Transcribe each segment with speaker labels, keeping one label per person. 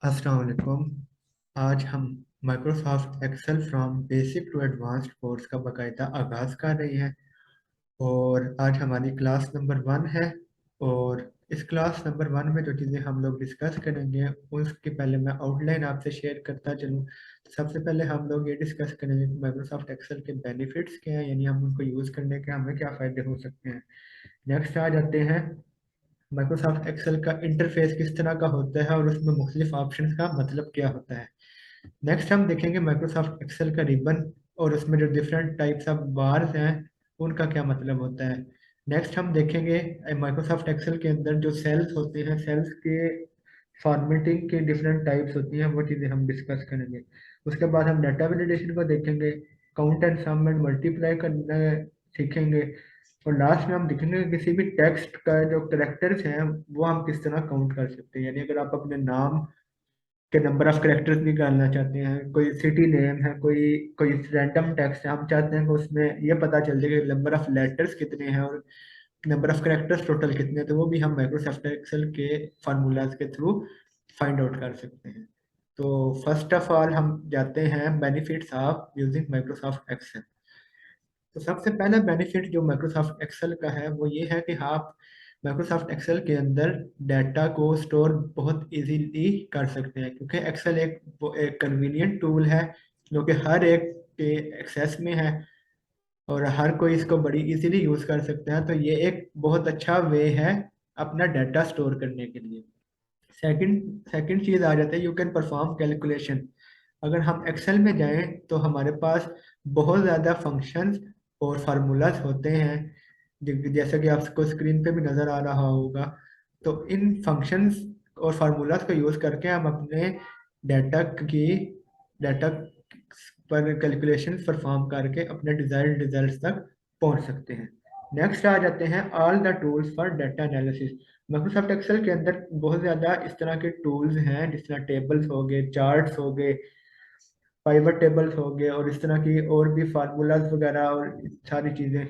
Speaker 1: अस्सलाम वालेकुम। आज हम Microsoft Excel from basic to advanced course का बाकायदा आगाज़ कर रहे हैं और आज हमारी क्लास नंबर 1 है। और इस क्लास नंबर 1 में जो चीज़ें हम लोग डिस्कस करेंगे उसके पहले मैं आउटलाइन आपसे शेयर करता चलूँ। तो सबसे पहले हम लोग ये डिस्कस करेंगे कि माइक्रोसॉफ्ट एक्सेल के बेनिफिट्स क्या हैं, यानी हम उनको यूज़ करने के हमें क्या फ़ायदे हो सकते हैं। नेक्स्ट आ जाते हैं माइक्रोसॉफ्ट एक्सेल का इंटरफेस किस तरह का होता है और उसमें मुख्तलिफ ऑप्शंस का मतलब क्या होता है। नेक्स्ट हम देखेंगे माइक्रोसॉफ्ट एक्सेल का रिबन और उसमें जो डिफरेंट टाइप्स ऑफ बार्स हैं उनका क्या मतलब होता है। नेक्स्ट हम देखेंगे माइक्रोसॉफ्ट एक्सेल के अंदर जो सेल्स होते हैं, सेल्स के फॉर्मेटिंग के डिफरेंट टाइप्स होती हैं, वो चीज़ें हम डिस्कस करेंगे। उसके बाद हम डाटा वैलिडेशन को देखेंगे, count and sum and multiply करना सीखेंगे और लास्ट में हम देखेंगे कि किसी भी टेक्स्ट का जो करेक्टर्स हैं वो हम किस तरह काउंट कर सकते हैं। यानी अगर आप अपने नाम के नंबर ऑफ करेक्टर्स निकालना चाहते हैं, कोई सिटी नेम है, कोई कोई रैंडम टेक्स्ट है, हम चाहते हैं कि उसमें ये पता चल जाए कि नंबर ऑफ लेटर्स कितने हैं और नंबर ऑफ करेक्टर्स टोटल कितने हैं, तो वो भी हम माइक्रोसॉफ्ट एक्सेल के फार्मूलाज के थ्रू फाइंड आउट कर सकते हैं। तो फर्स्ट ऑफ ऑल हम जाते हैं benefits of using Microsoft Excel. तो सबसे पहला बेनिफिट जो माइक्रोसॉफ्ट एक्सेल का है वो ये है कि आप माइक्रोसॉफ्ट एक्सेल के अंदर डाटा को स्टोर बहुत इजीली कर सकते हैं, क्योंकि एक्सेल एक कन्वीनियंट टूल है जो कि हर एक के एक्सेस में है और हर कोई इसको बड़ी इजीली यूज़ कर सकते हैं। तो ये एक बहुत अच्छा वे है अपना डाटा स्टोर करने के लिए। सेकंड सेकंड चीज़ आ जाता है, यू कैन परफॉर्म कैलकुलेशन। अगर हम एक्सेल में जाएं तो हमारे पास बहुत ज़्यादा फंक्शंस और फार्मूलाज होते हैं, जैसा कि आपको स्क्रीन पे भी नज़र आ रहा होगा। तो इन फंक्शंस और फार्मूलाज को यूज़ करके हम अपने डाटा की डाटा पर कैलकुलेशन परफॉर्म करके अपने डिजायर्ड रिजल्ट्स तक पहुंच सकते हैं। नेक्स्ट आ जाते हैं all the tools for data analysis. Microsoft Excel के अंदर बहुत ज़्यादा इस तरह के टूल्स हैं, जिस तरह टेबल्स हो गए, चार्ट्स हो गए, पाइवट टेबल्स हो गए और इस तरह की और भी फार्मूलाज वगैरह और सारी चीज़ें।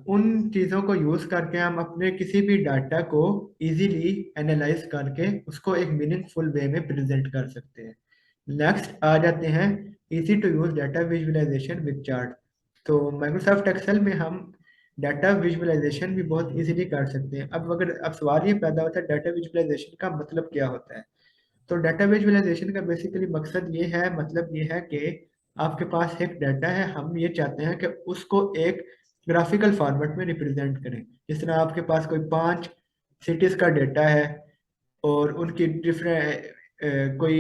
Speaker 1: उन चीज़ों को यूज़ करके हम अपने किसी भी डाटा को इजीली एनालाइज करके उसको एक मीनिंगफुल वे में प्रेजेंट कर सकते हैं। नेक्स्ट आ जाते हैं easy to use data visualisation with chart. तो माइक्रोसॉफ्ट एक्सेल में हम डाटा विजुअलाइजेशन भी बहुत इजीली कर सकते हैं। अब सवाल ये पैदा होता है डाटा विजुअलाइजेशन का मतलब क्या होता है। तो डाटा विजुअलाइजेशन का बेसिकली मकसद ये है, मतलब ये है कि आपके पास एक डाटा है, हम ये चाहते हैं कि उसको एक ग्राफिकल फॉर्मेट में रिप्रेजेंट करें। जिस तरह आपके पास कोई 5 सिटीज़ का डाटा है और उनकी डिफरेंट कोई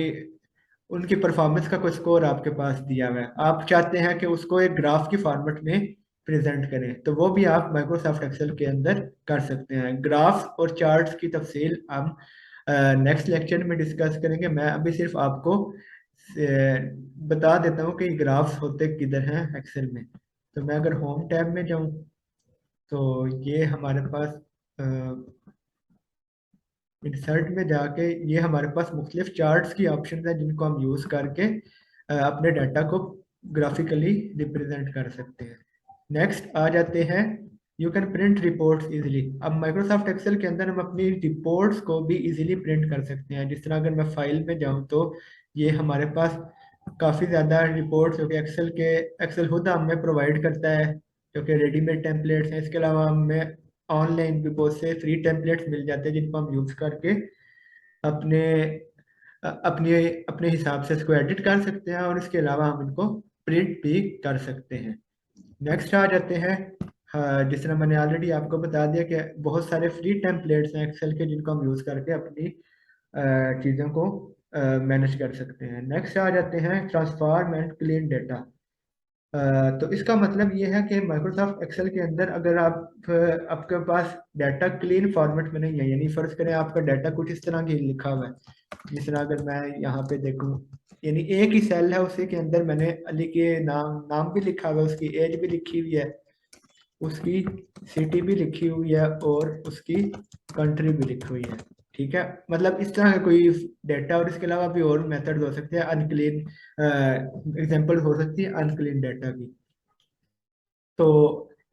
Speaker 1: उनकी परफॉर्मेंस का कोई स्कोर आपके पास दिया हुआ है, आप चाहते हैं कि उसको एक ग्राफ की फॉर्मेट में प्रेजेंट करें, तो वो भी आप माइक्रोसॉफ्ट एक्सेल के अंदर कर सकते हैं। ग्राफ्स और चार्ट्स की तफसील हम नेक्स्ट लेक्चर में डिस्कस करेंगे। मैं अभी सिर्फ आपको बता देता हूँ कि ग्राफ्स होते किधर हैं एक्सेल में। तो मैं अगर होम टैब में जाऊँ तो ये हमारे पास इंसर्ट में जाके ये हमारे पास मुख्तलिफ चार्ट्स की ऑप्शन है जिनको हम यूज़ करके अपने डाटा को ग्राफिकली रिप्रेजेंट कर सकते हैं। नेक्स्ट आ जाते हैं you can print reports easily. अब माइक्रोसॉफ्ट एक्सेल के अंदर हम अपनी रिपोर्ट्स को भी इजीली प्रिंट कर सकते हैं। जिस तरह अगर मैं फाइल में जाऊं तो ये हमारे पास काफ़ी ज़्यादा रिपोर्ट्स जो कि एक्सेल खुद हमें प्रोवाइड करता है, जो कि रेडीमेड टेम्पलेट्स हैं। इसके अलावा हमें ऑनलाइन भी बहुत से फ्री टेम्पलेट्स मिल जाते हैं जिनको हम यूज़ करके अपने अपने अपने हिसाब से इसको एडिट कर सकते हैं और इसके अलावा हम इनको प्रिंट भी कर सकते हैं। नेक्स्ट आ जाते हैं, जिस तरह मैंने ऑलरेडी आपको बता दिया कि बहुत सारे फ्री टेम्पलेट्स हैं एक्सेल के जिनको हम यूज़ करके अपनी चीज़ों को मैनेज कर सकते हैं। नेक्स्ट आ जाते हैं ट्रांसफॉर्म एंड क्लीन डेटा। तो इसका मतलब ये है कि माइक्रोसॉफ्ट एक्सेल के अंदर अगर आपके पास डाटा क्लीन फॉर्मेट में नहीं है, यानी फर्ज करें आपका डाटा कुछ इस तरह की लिखा हुआ है, जिस तरह अगर मैं यहाँ पे देखूँ, यानी एक ही सेल है उसी के अंदर मैंने अली के नाम नाम भी लिखा हुआ है, उसकी एज भी लिखी हुई है, उसकी सिटी भी लिखी हुई है और उसकी कंट्री भी लिखी हुई है। ठीक है, मतलब इस तरह का कोई डाटा। और इसके अलावा भी और मेथड हो सकते हैं अनक्लीन, एग्जांपल हो सकती है अनक्लीन डाटा की। तो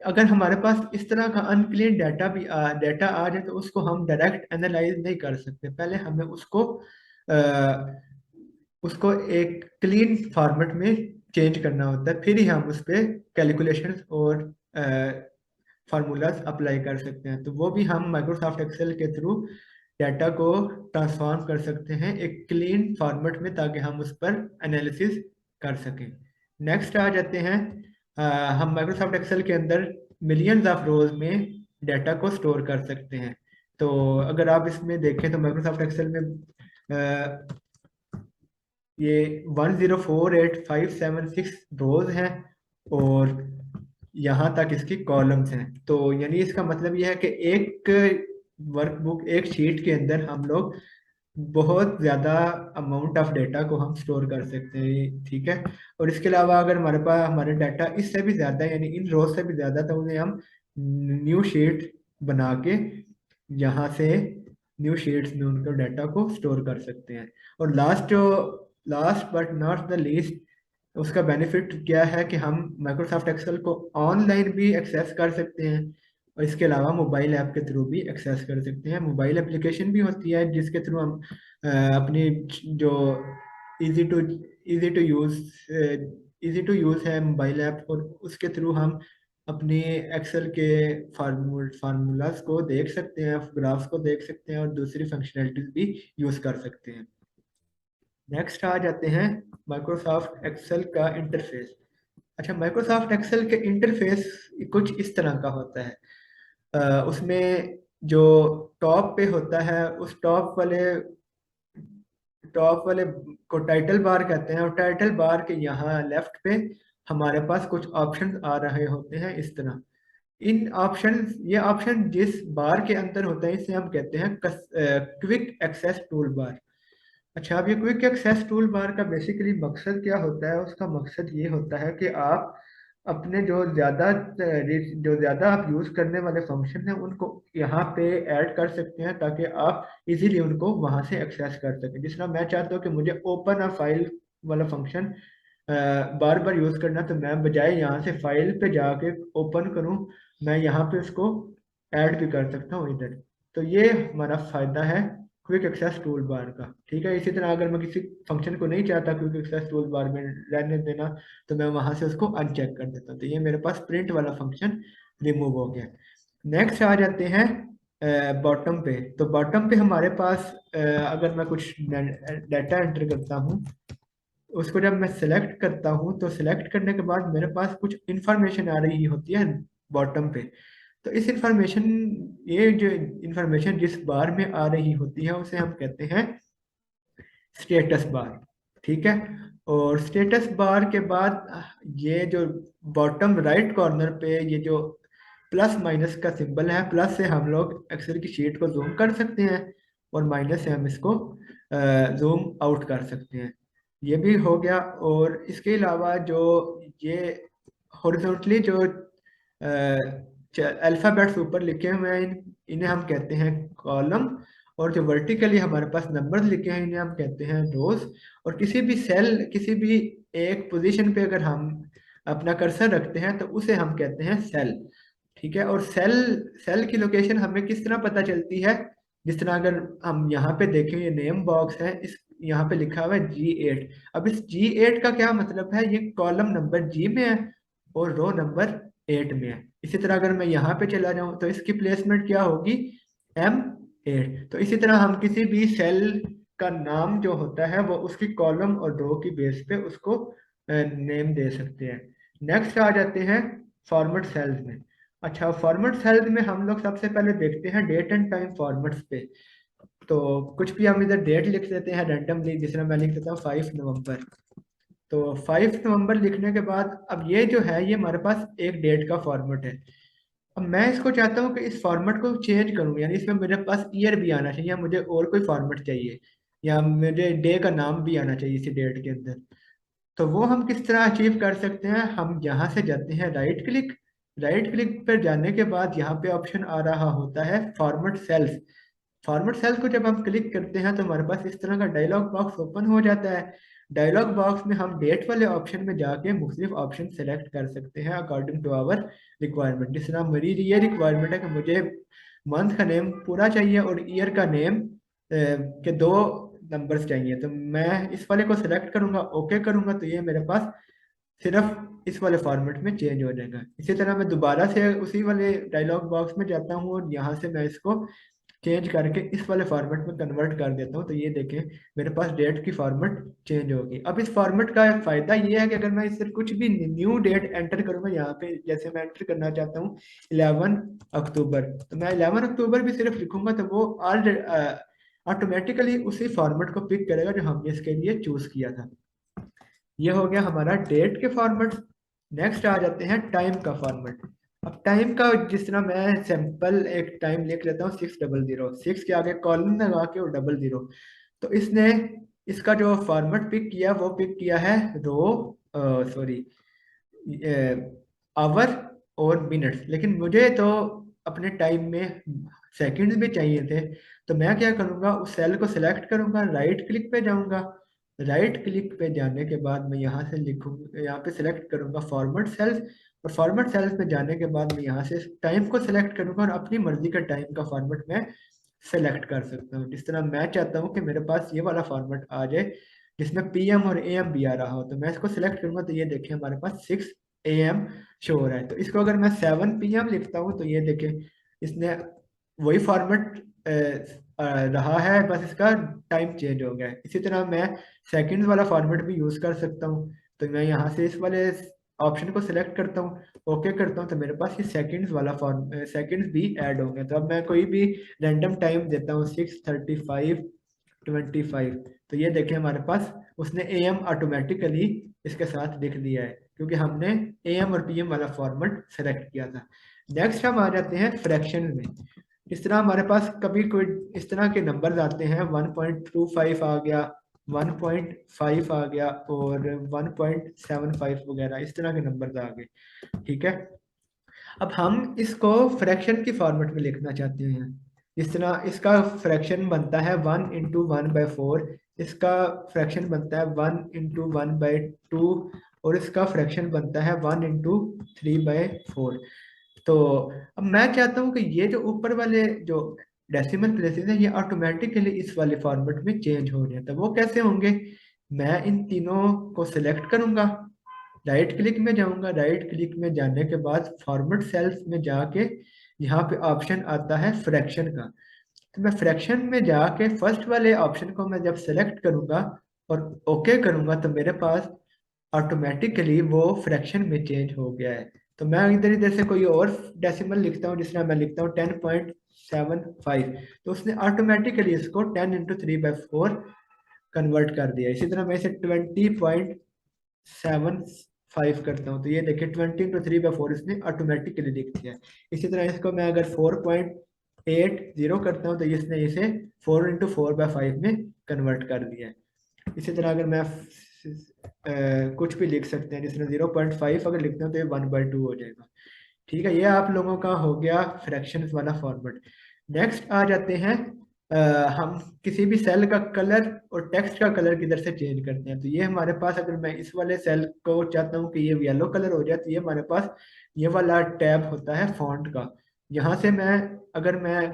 Speaker 1: अगर हमारे पास इस तरह का अनक्लीन डाटा आ जाए तो उसको हम डायरेक्ट एनालाइज नहीं कर सकते, पहले हमें उसको उसको एक क्लीन फॉर्मेट में चेंज करना होता है, फिर ही हम उस पर कैलकुलेशंस और फार्मूलाज अप्लाई कर सकते हैं। तो वो भी हम माइक्रोसॉफ्ट एक्सेल के थ्रू डाटा को ट्रांसफॉर्म कर सकते हैं एक क्लीन फॉर्मेट में, ताकि हम उस पर एनालिसिस कर सकें। नेक्स्ट आ जाते हैं, हम माइक्रोसॉफ्ट एक्सेल के अंदर मिलियंस ऑफ रोज में डाटा को स्टोर कर सकते हैं। तो अगर आप इसमें देखें तो माइक्रोसॉफ्ट एक्सेल में ये 1048576 रोज हैं और यहाँ तक इसकी कॉलम्स हैं। तो यानी इसका मतलब यह है कि एक वर्कबुक, एक शीट के अंदर हम लोग बहुत ज़्यादा अमाउंट ऑफ डेटा को हम स्टोर कर सकते हैं, ठीक है। और इसके अलावा अगर हमारे पास हमारा डाटा इससे भी ज़्यादा यानी इन रोज से भी ज़्यादा, तो उन्हें हम न्यू शीट बना के यहाँ से न्यू शीट्स में उनका डाटा को स्टोर कर सकते हैं। और last but not the least, उसका बेनिफिट क्या है कि हम माइक्रोसॉफ्ट एक्सेल को ऑनलाइन भी एक्सेस कर सकते हैं और इसके अलावा मोबाइल ऐप के थ्रू भी एक्सेस कर सकते हैं। मोबाइल एप्लीकेशन भी होती है जिसके थ्रू हम अपनी जो easy to easy to use easy to use है मोबाइल ऐप, और उसके थ्रू हम अपनी एक्सेल के फार्मूलाज को देख सकते हैं, ग्राफ्स को देख सकते हैं और दूसरी फंक्शनैलिटीज भी यूज कर सकते हैं। नेक्स्ट आ जाते हैं माइक्रोसॉफ्ट एक्सेल का इंटरफेस। अच्छा, माइक्रोसॉफ्ट एक्सेल के इंटरफेस कुछ इस तरह का होता है। उसमें जो टॉप पे होता है, उस टॉप वाले को टाइटल बार कहते हैं, और टाइटल बार के यहाँ लेफ्ट पे हमारे पास कुछ ऑप्शन आ रहे होते हैं इस तरह। ये ऑप्शन जिस बार के अंदर होते हैं इसे हम कहते हैं क्विक एक्सेस टूल बार। अच्छा, अब ये क्विक एक्सेस टूल बार का बेसिकली मकसद क्या होता है? उसका मकसद ये होता है कि आप अपने जो ज़्यादा आप यूज़ करने वाले फंक्शन हैं उनको यहाँ पे ऐड कर सकते हैं, ताकि आप इजीली उनको वहाँ से एक्सेस कर सकें। जिस तरह मैं चाहता हूँ कि मुझे ओपन अ फाइल वाला फंक्शन बार बार यूज़ करना, तो मैं बजाय यहाँ से फाइल पे जाके ओपन करूँ, मैं यहाँ पे उसको ऐड भी कर सकता हूँ इधर। तो ये हमारा फ़ायदा है क्विक एक्सेस टूल बार का, ठीक है। इसी तरह अगर मैं किसी फंक्शन को नहीं चाहता क्विक एक्सेस टूल बार में रहने देना, तो मैं वहां से उसको अनचेक कर देता हूँ। तो ये मेरे पास प्रिंट वाला फंक्शन रिमूव हो गया। नेक्स्ट आ जाते हैं बॉटम पे। तो बॉटम पे हमारे पास अगर मैं कुछ डाटा एंटर करता हूँ, उसको जब मैं सिलेक्ट करता हूँ तो सिलेक्ट करने के बाद मेरे पास कुछ इंफॉर्मेशन आ रही होती है बॉटम पे। तो इस इंफॉर्मेशन ये जो इंफॉर्मेशन जिस बार में आ रही होती है उसे हम कहते हैं स्टेटस बार, ठीक है। और स्टेटस बार के बाद ये जो बॉटम राइट कॉर्नर पे ये जो प्लस माइनस का सिंबल है, प्लस से हम लोग एक्सेल की शीट को जूम कर सकते हैं और माइनस से हम इसको जूम आउट कर सकते हैं। ये भी हो गया। और इसके अलावा जो ये हॉरिजॉन्टली जो अल्फ़ाबेट्स ऊपर लिखे हुए हैं, इन्हें हम कहते हैं कॉलम। और जो वर्टिकली हमारे पास नंबर्स लिखे हैं इन्हें हम कहते हैं रोज। और किसी भी एक पोजीशन पे अगर हम अपना कर्सर रखते हैं तो उसे हम कहते हैं सेल, ठीक है। और सेल की लोकेशन हमें किस तरह पता चलती है? जिस तरह अगर हम यहाँ पे देखें, ये नेम बॉक्स है, इस यहाँ पे लिखा हुआ है G8। अब इस G8 का क्या मतलब है? ये कॉलम नंबर G में है और रो नंबर 8 में है। इसी तरह अगर मैं यहाँ पे चला जाऊँ तो इसकी प्लेसमेंट क्या होगी? M8। तो इसी तरह हम किसी भी सेल का नाम जो होता है वो उसकी कॉलम और रो की बेस पे उसको नेम दे सकते हैं। नेक्स्ट आ जाते हैं फॉर्मेट सेल्स में। अच्छा, फॉर्मेट सेल्स में हम लोग सबसे पहले देखते हैं डेट एंड टाइम फॉर्मेट्स पे। तो कुछ भी हम इधर डेट लिख देते हैं रैंडमली, जिस तरह मैं लिख देता हूँ 5 नवंबर। तो 5 नवंबर लिखने के बाद अब ये जो है ये हमारे पास एक डेट का फॉर्मेट है। अब मैं इसको चाहता हूँ कि इस फॉर्मेट को चेंज करूँ, यानी इसमें मेरे पास ईयर भी आना चाहिए, या मुझे और कोई फॉर्मेट चाहिए, या मुझे डे का नाम भी आना चाहिए इसी डेट के अंदर। तो वो हम किस तरह अचीव कर सकते हैं? हम यहाँ से जाते हैं राइट क्लिक पर जाने के बाद यहाँ पे ऑप्शन आ रहा होता है फॉर्मेट सेल्स। फॉर्मेट सेल्स को जब हम क्लिक करते हैं तो हमारे पास इस तरह का डायलॉग बॉक्स ओपन हो जाता है। डायलॉग बॉक्स में हम डेट वाले ऑप्शन में जाके मुख्तलिफ ऑप्शन सेलेक्ट कर सकते हैं अकॉर्डिंग टू आवर रिक्वायरमेंट। जिस तरह मेरी ये रिक्वायरमेंट है कि मुझे मंथ का नेम पूरा चाहिए और ईयर का नेम के दो नंबर्स चाहिए, तो मैं इस वाले को सिलेक्ट करूंगा, ओके करूंगा, तो ये मेरे पास सिर्फ इस वाले फॉर्मेट में चेंज हो जाएगा। इसी तरह मैं दोबारा से उसी वाले डायलॉग बॉक्स में जाता हूँ और यहाँ से मैं इसको चेंज करके इस वाले फॉर्मेट में कन्वर्ट कर देता हूँ, तो ये देखें मेरे पास डेट की फॉर्मेट चेंज होगी। अब इस फॉर्मेट का फायदा ये है कि अगर मैं इससे कुछ भी न्यू डेट एंटर करूंगा यहाँ पे, जैसे मैं एंटर करना चाहता हूँ 11 अक्टूबर, तो मैं 11 अक्टूबर भी सिर्फ लिखूंगा तो वो ऑटोमेटिकली उसी फॉर्मेट को पिक करेगा जो हमने इसके लिए चूज किया था। ये हो गया हमारा डेट के फॉर्मेट। नेक्स्ट आ जाते हैं टाइम का फॉर्मेट। अब टाइम का जिस तरह मैं सिंपल एक टाइम लिख लेता हूँ 600, 6 के आगे कॉलन लगा के और 00, तो इसने इसका जो फॉर्मेट पिक किया वो पिक किया है रो, सॉरी, आवर और मिनट्स, लेकिन मुझे तो अपने टाइम में सेकंड्स भी चाहिए थे। तो मैं क्या करूँगा, उस सेल को सिलेक्ट करूँगा, राइट क्लिक पे जाऊँगा, राइट क्लिक पे जाने के बाद मैं यहाँ से लिखूँगा, यहाँ पे सिलेक्ट करूँगा फॉर्मेट सेल्स, और फॉर्मेट सेल्स पे जाने के बाद मैं यहाँ से टाइम को सिलेक्ट करूँगा और अपनी मर्जी का टाइम का फॉर्मेट मैं सेलेक्ट कर सकता हूँ। जिस तरह मैं चाहता हूँ कि मेरे पास ये वाला फॉर्मेट आ जाए जिसमें पीएम और एएम भी आ रहा हो, तो मैं इसको सिलेक्ट करूंगा, तो ये देखिए हमारे पास 6 AM शो हो रहा है। तो इसको अगर मैं 7 PM लिखता हूँ तो ये देखें इसने वही फॉर्मेट रहा है, बस इसका टाइम चेंज हो गया है। इसी तरह मैं सेकंड्स वाला फॉर्मेट भी यूज कर सकता हूँ, तो मैं यहाँ से इस वाले ऑप्शन को सिलेक्ट करता हूँ, ओके करता हूँ, तो मेरे पास ये सेकंड्स वाला फॉर्म सेकंड्स भी ऐड होंगे। तो अब मैं कोई भी रैंडम टाइम देता हूँ 6:35:25, तो ये देखें हमारे पास उसने एएम ऑटोमेटिकली इसके साथ लिख दिया है क्योंकि हमने एएम और पीएम वाला फॉर्मेट सेलेक्ट किया था। नेक्स्ट हम आ जाते हैं फ्रैक्शन में। इस तरह हमारे पास कभी कोई इस तरह के नंबर्स आते हैं, 1.25 आ गया, 1.5 आ गया और 1.75 वगैरह, इस तरह के नंबर्स आ गए। ठीक है, अब हम इसको फ्रैक्शन की फॉर्मेट में लिखना चाहते हैं। जिस तरह इसका फ्रैक्शन बनता है 1 × 1/4, इसका फ्रैक्शन बनता है 1 × 1/2 और इसका फ्रैक्शन बनता है 1 × 3/4। तो अब मैं चाहता हूँ कि ये जो ऊपर वाले जो डेसिमल प्लेसेस हैं ये ऑटोमेटिकली इस वाले फॉर्मेट में चेंज हो जाए। तो वो कैसे होंगे, मैं इन तीनों को सिलेक्ट करूंगा, राइट क्लिक में जाऊंगा, राइट क्लिक में जाने के बाद फॉर्मेट सेल्स में जाके यहाँ पे ऑप्शन आता है फ्रैक्शन का, तो मैं फ्रैक्शन में जाके फर्स्ट वाले ऑप्शन को मैं जब सेलेक्ट करूंगा और ओके करूंगा तो मेरे पास ऑटोमेटिकली वो फ्रैक्शन में चेंज हो गया है। तो मैं इधर इधर से कोई और डेसिमल लिखता हूँ, जिस तरह मैं लिखता हूँ 10.75, तो उसने ऑटोमेटिकली इसको 10 × 3/4 कन्वर्ट कर दिया। इसी तरह मैं इसे 20.75 करता हूँ, तो ये देखिए 20 × 3/4 इसने ऑटोमेटिकली लिख दिया। इसी तरह इसको मैं अगर 4.80 करता हूँ तो इसने इसे 4 × 4/5 में कन्वर्ट कर दिया है। इसी तरह अगर मैं कुछ भी लिख सकते हैं, जिसमें 0.5 अगर लिखते हैं तो ये 1/2 हो जाएगा। ठीक है, ये आप लोगों का हो गया फ्रैक्शंस वाला फॉर्मेट। नेक्स्ट आ जाते हैं हम किसी भी सेल का कलर और टेक्स्ट का कलर किधर से चेंज करते हैं। तो ये हमारे पास, अगर मैं इस वाले सेल को चाहता हूँ कि ये येलो कलर हो जाए, तो ये हमारे पास ये वाला टैब होता है फॉन्ट का। यहाँ से मैं अगर मैं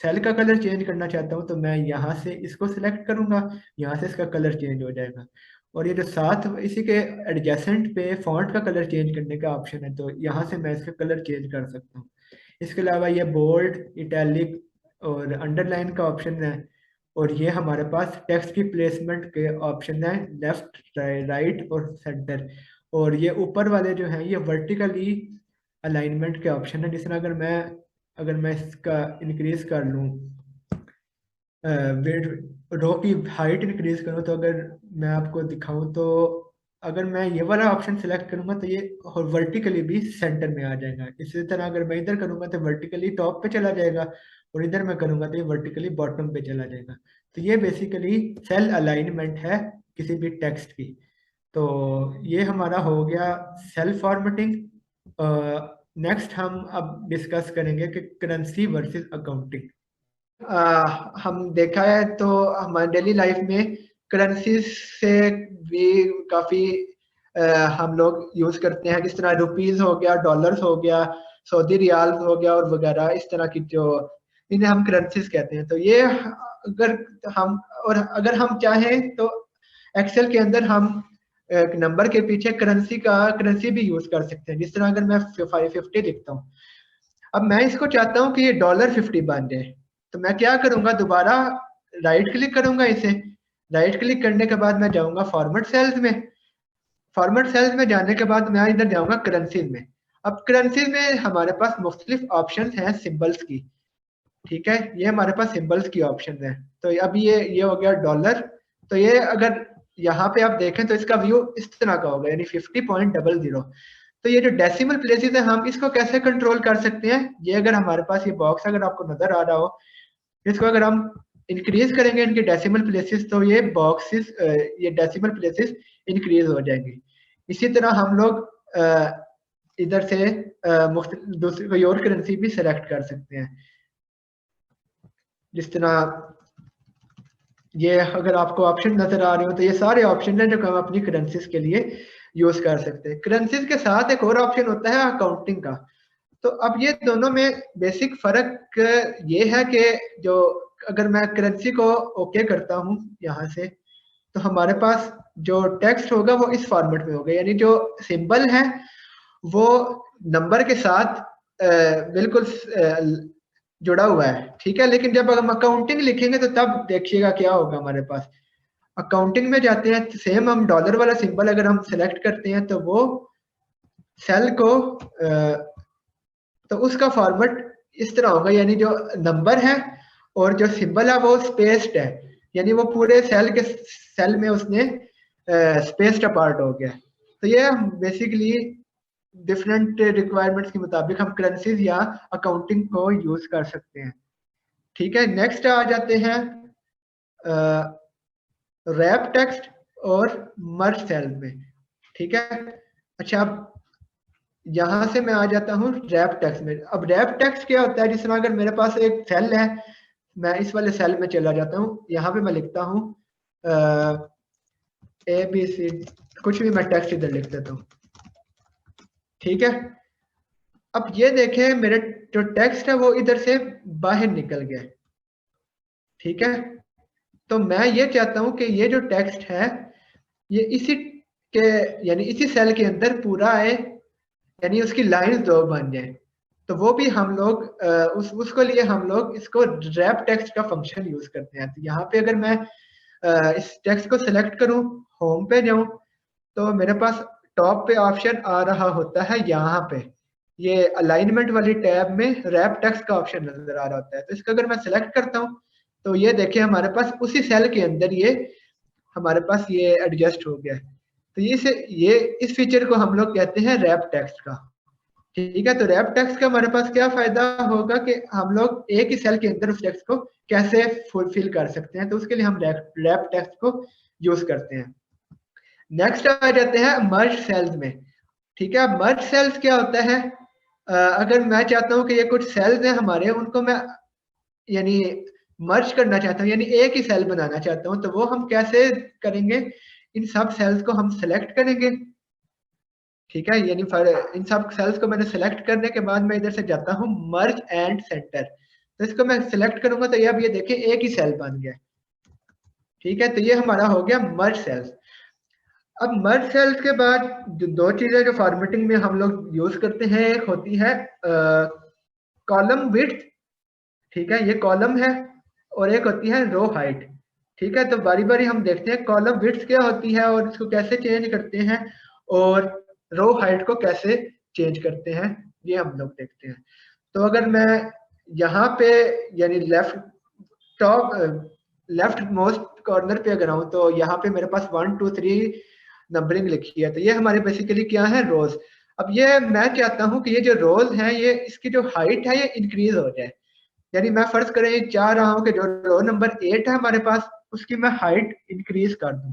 Speaker 1: सेल का कलर चेंज करना चाहता हूँ तो मैं यहाँ से इसको सिलेक्ट करूंगा, यहाँ से इसका कलर चेंज हो जाएगा। और ये जो साथ इसी के एडजेसेंट पे फॉन्ट का कलर चेंज करने का ऑप्शन है, तो यहाँ से मैं इसका कलर चेंज कर सकता हूँ। इसके अलावा ये बोल्ड, इटैलिक और अंडरलाइन का ऑप्शन है, और ये हमारे पास टेक्स्ट की प्लेसमेंट के ऑप्शन है, लेफ्ट, राइट और सेंटर। और ये ऊपर वाले जो हैं ये वर्टिकली अलाइनमेंट के ऑप्शन है। जिस तरह अगर मैं इसका इंक्रीज कर लूँ, रो की हाइट इंक्रीज करूँ, तो अगर मैं आपको दिखाऊं तो अगर मैं ये वाला ऑप्शन सेलेक्ट करूंगा तो ये वर्टिकली भी सेंटर में आ जाएगा। इसी तरह अगर मैं इधर करूंगा तो वर्टिकली टॉप पे चला जाएगा, और इधर मैं करूंगा तो ये वर्टिकली बॉटम पे चला जाएगा। तो ये बेसिकली सेल अलाइनमेंट है किसी भी टेक्स्ट की। तो ये हमारा हो गया सेल फॉर्मेटिंग। नेक्स्ट हम अब डिस्कस करेंगे कि करेंसी वर्सेस अकाउंटिंग। हम देखा है तो हमारे डेली लाइफ में करेंसी से भी काफ़ी हम लोग यूज़ करते हैं, जिस तरह रुपीज़ हो गया, डॉलर्स हो गया, सऊदी रियाल हो गया और वगैरह इस तरह की जो इन्हें हम करेंसीज कहते हैं। तो ये अगर हम चाहें तो एक्सेल के अंदर हम एक नंबर के पीछे करेंसी भी यूज कर सकते हैं। जिस तरह अगर मैं 550 लिखता हूँ, अब मैं इसको चाहता हूँ कि ये $50 बन जाए, तो मैं क्या करूंगा, दोबारा राइट क्लिक करूंगा इसे। राइट क्लिक करने के बाद मैं जाऊंगा फॉर्मेट सेल्स में। फॉर्मेट सेल्स में जाने के बाद मैं इधर जाऊंगा करेंसीज में। अब करेंसीज में हमारे पास मुख्तलिफ ऑप्शन हैं सिंबल्स की। ठीक है, ये हमारे पास सिंबल्स की ऑप्शन है। तो अब ये हो गया डॉलर। तो ये अगर यहाँ पे आप देखें तो इसका व्यू इस तरह का होगा, यानी 50.00। तो ये जो डेसिमल प्लेसेस है, हम इसको कैसे कंट्रोल कर सकते हैं? ये अगर हमारे पास ये बॉक्स अगर आपको नजर आ रहा हो, इसको अगर हम इंक्रीज करेंगे इनके डेसिमल प्लेसेस, तो ये बॉक्सेस ये डेसिमल प्लेसेस इंक्रीज हो जाएंगे। इसी तरह हम लोग इधर से दूसरी कोई और करेंसी भी सिलेक्ट कर सकते हैं। जिस तरह ये अगर आपको ऑप्शन नजर आ रहे हो, तो ये सारे ऑप्शन हैं जो हम अपनी करेंसीज के लिए यूज कर सकते हैं। करेंसीज के साथ एक और ऑप्शन होता है अकाउंटिंग का। तो अब ये दोनों में बेसिक फर्क ये है कि जो अगर मैं करेंसी को ओके करता हूँ यहाँ से, तो हमारे पास जो टेक्स्ट होगा वो इस फॉर्मेट में होगा, यानी जो सिंबल है वो नंबर के साथ बिल्कुल जुड़ा हुआ है। ठीक है, लेकिन जब हम अकाउंटिंग लिखेंगे तो तब देखिएगा क्या होगा हमारे पास। अकाउंटिंग में जाते हैं, सेम हम डॉलर वाला सिंबल अगर हम सेलेक्ट करते हैं तो वो सेल को तो उसका फॉर्मेट इस तरह होगा, यानी जो नंबर है और जो सिंबल है वो स्पेस्ड है, यानी वो पूरे सेल में उसने स्पेस्ड अपार्ट हो गया। तो ये बेसिकली डिफरेंट रिक्वायरमेंट्स के मुताबिक हम करेंसीज या अकाउंटिंग को यूज कर सकते हैं। ठीक है, नेक्स्ट आ जाते हैं रैप टेक्स्ट और मर्ज सेल में। ठीक है, अच्छा अब यहां से मैं आ जाता हूँ रैप टेक्स्ट में। अब रैप टेक्स्ट क्या होता है? जिस तरह अगर मेरे पास एक सेल है, मैं इस वाले सेल में चला जाता हूँ, यहाँ पे मैं लिखता हूँ ABC, कुछ भी मैं टेक्स्ट इधर लिख देता हूँ। ठीक है, अब ये देखें मेरे जो टेक्स्ट है वो इधर से बाहर निकल गया। ठीक है, तो मैं ये चाहता हूं कि ये जो टेक्स्ट है ये इसी के यानी इसी सेल के अंदर पूरा आए, यानी उसकी लाइंस दो बन जाए। तो वो भी हम लोग उसको लिए हम लोग इसको रैप टेक्स्ट का फंक्शन यूज करते हैं। तो यहाँ पे अगर मैं इस टेक्स्ट को सिलेक्ट करूं, होम पे जाऊं, तो मेरे पास टॉप पे ऑप्शन आ रहा होता है, यहाँ पे ये अलाइनमेंट वाली टैब में रैप टेक्स्ट का ऑप्शन नजर आ रहा होता है। तो इसको अगर मैं सिलेक्ट करता हूँ तो ये देखिए हमारे पास उसी सेल के अंदर ये हमारे पास ये एडजस्ट हो गया है। तो ये इस फीचर को हम लोग कहते हैं रैप टेक्स्ट का। ठीक है, तो रैप टेक्स्ट का हमारे पास क्या फायदा होगा कि हम लोग एक ही सेल के अंदर उस टेक्स्ट को कैसे फुलफिल कर सकते हैं, तो उसके लिए हम रैप टेक्स्ट को यूज करते हैं। नेक्स्ट आ जाते हैं मर्ज सेल्स में। ठीक है, मर्ज सेल्स क्या होता है? अगर मैं चाहता हूं कि ये कुछ सेल्स हैं हमारे, उनको मैं यानी मर्ज करना चाहता हूँ, यानी एक ही सेल बनाना चाहता हूँ, तो वो हम कैसे करेंगे? इन सब सेल्स को हम सेलेक्ट करेंगे। ठीक है, यानी इन सब सेल्स को मैंने सेलेक्ट करने के बाद मैं इधर से जाता हूँ मर्ज एंड सेंटर। तो इसको मैं सिलेक्ट करूंगा तो ये अब ये देखिए एक ही सेल बन गया। ठीक है, तो ये हमारा हो गया मर्ज सेल्स। अब मर्ज सेल्स के बाद जो दो चीजें जो फॉर्मेटिंग में हम लोग यूज करते हैं, एक होती है कॉलम विड्थ। ठीक है, ये कॉलम है, और एक होती है रो हाइट। ठीक है, तो बारी बारी हम देखते हैं कॉलम विड्थ क्या होती है और इसको कैसे चेंज करते हैं, और रो हाइट को कैसे चेंज करते हैं, ये हम लोग देखते हैं। तो अगर मैं यहाँ पे यानी लेफ्ट मोस्ट कॉर्नर पे अगर आऊँ, तो यहाँ पे मेरे पास 1 2 3 नंबरिंग लिखी है। तो ये हमारे बेसिकली क्या है? रोज। अब ये मैं चाहता हूँ कि ये जो रोज है ये इसकी जो हाइट है ये इंक्रीज हो जाए। यानी मैं फर्ज करें चाह रहा हूं कि जो रो नंबर 8 है हमारे पास, उसकी मैं हाइट इंक्रीज कर दूं।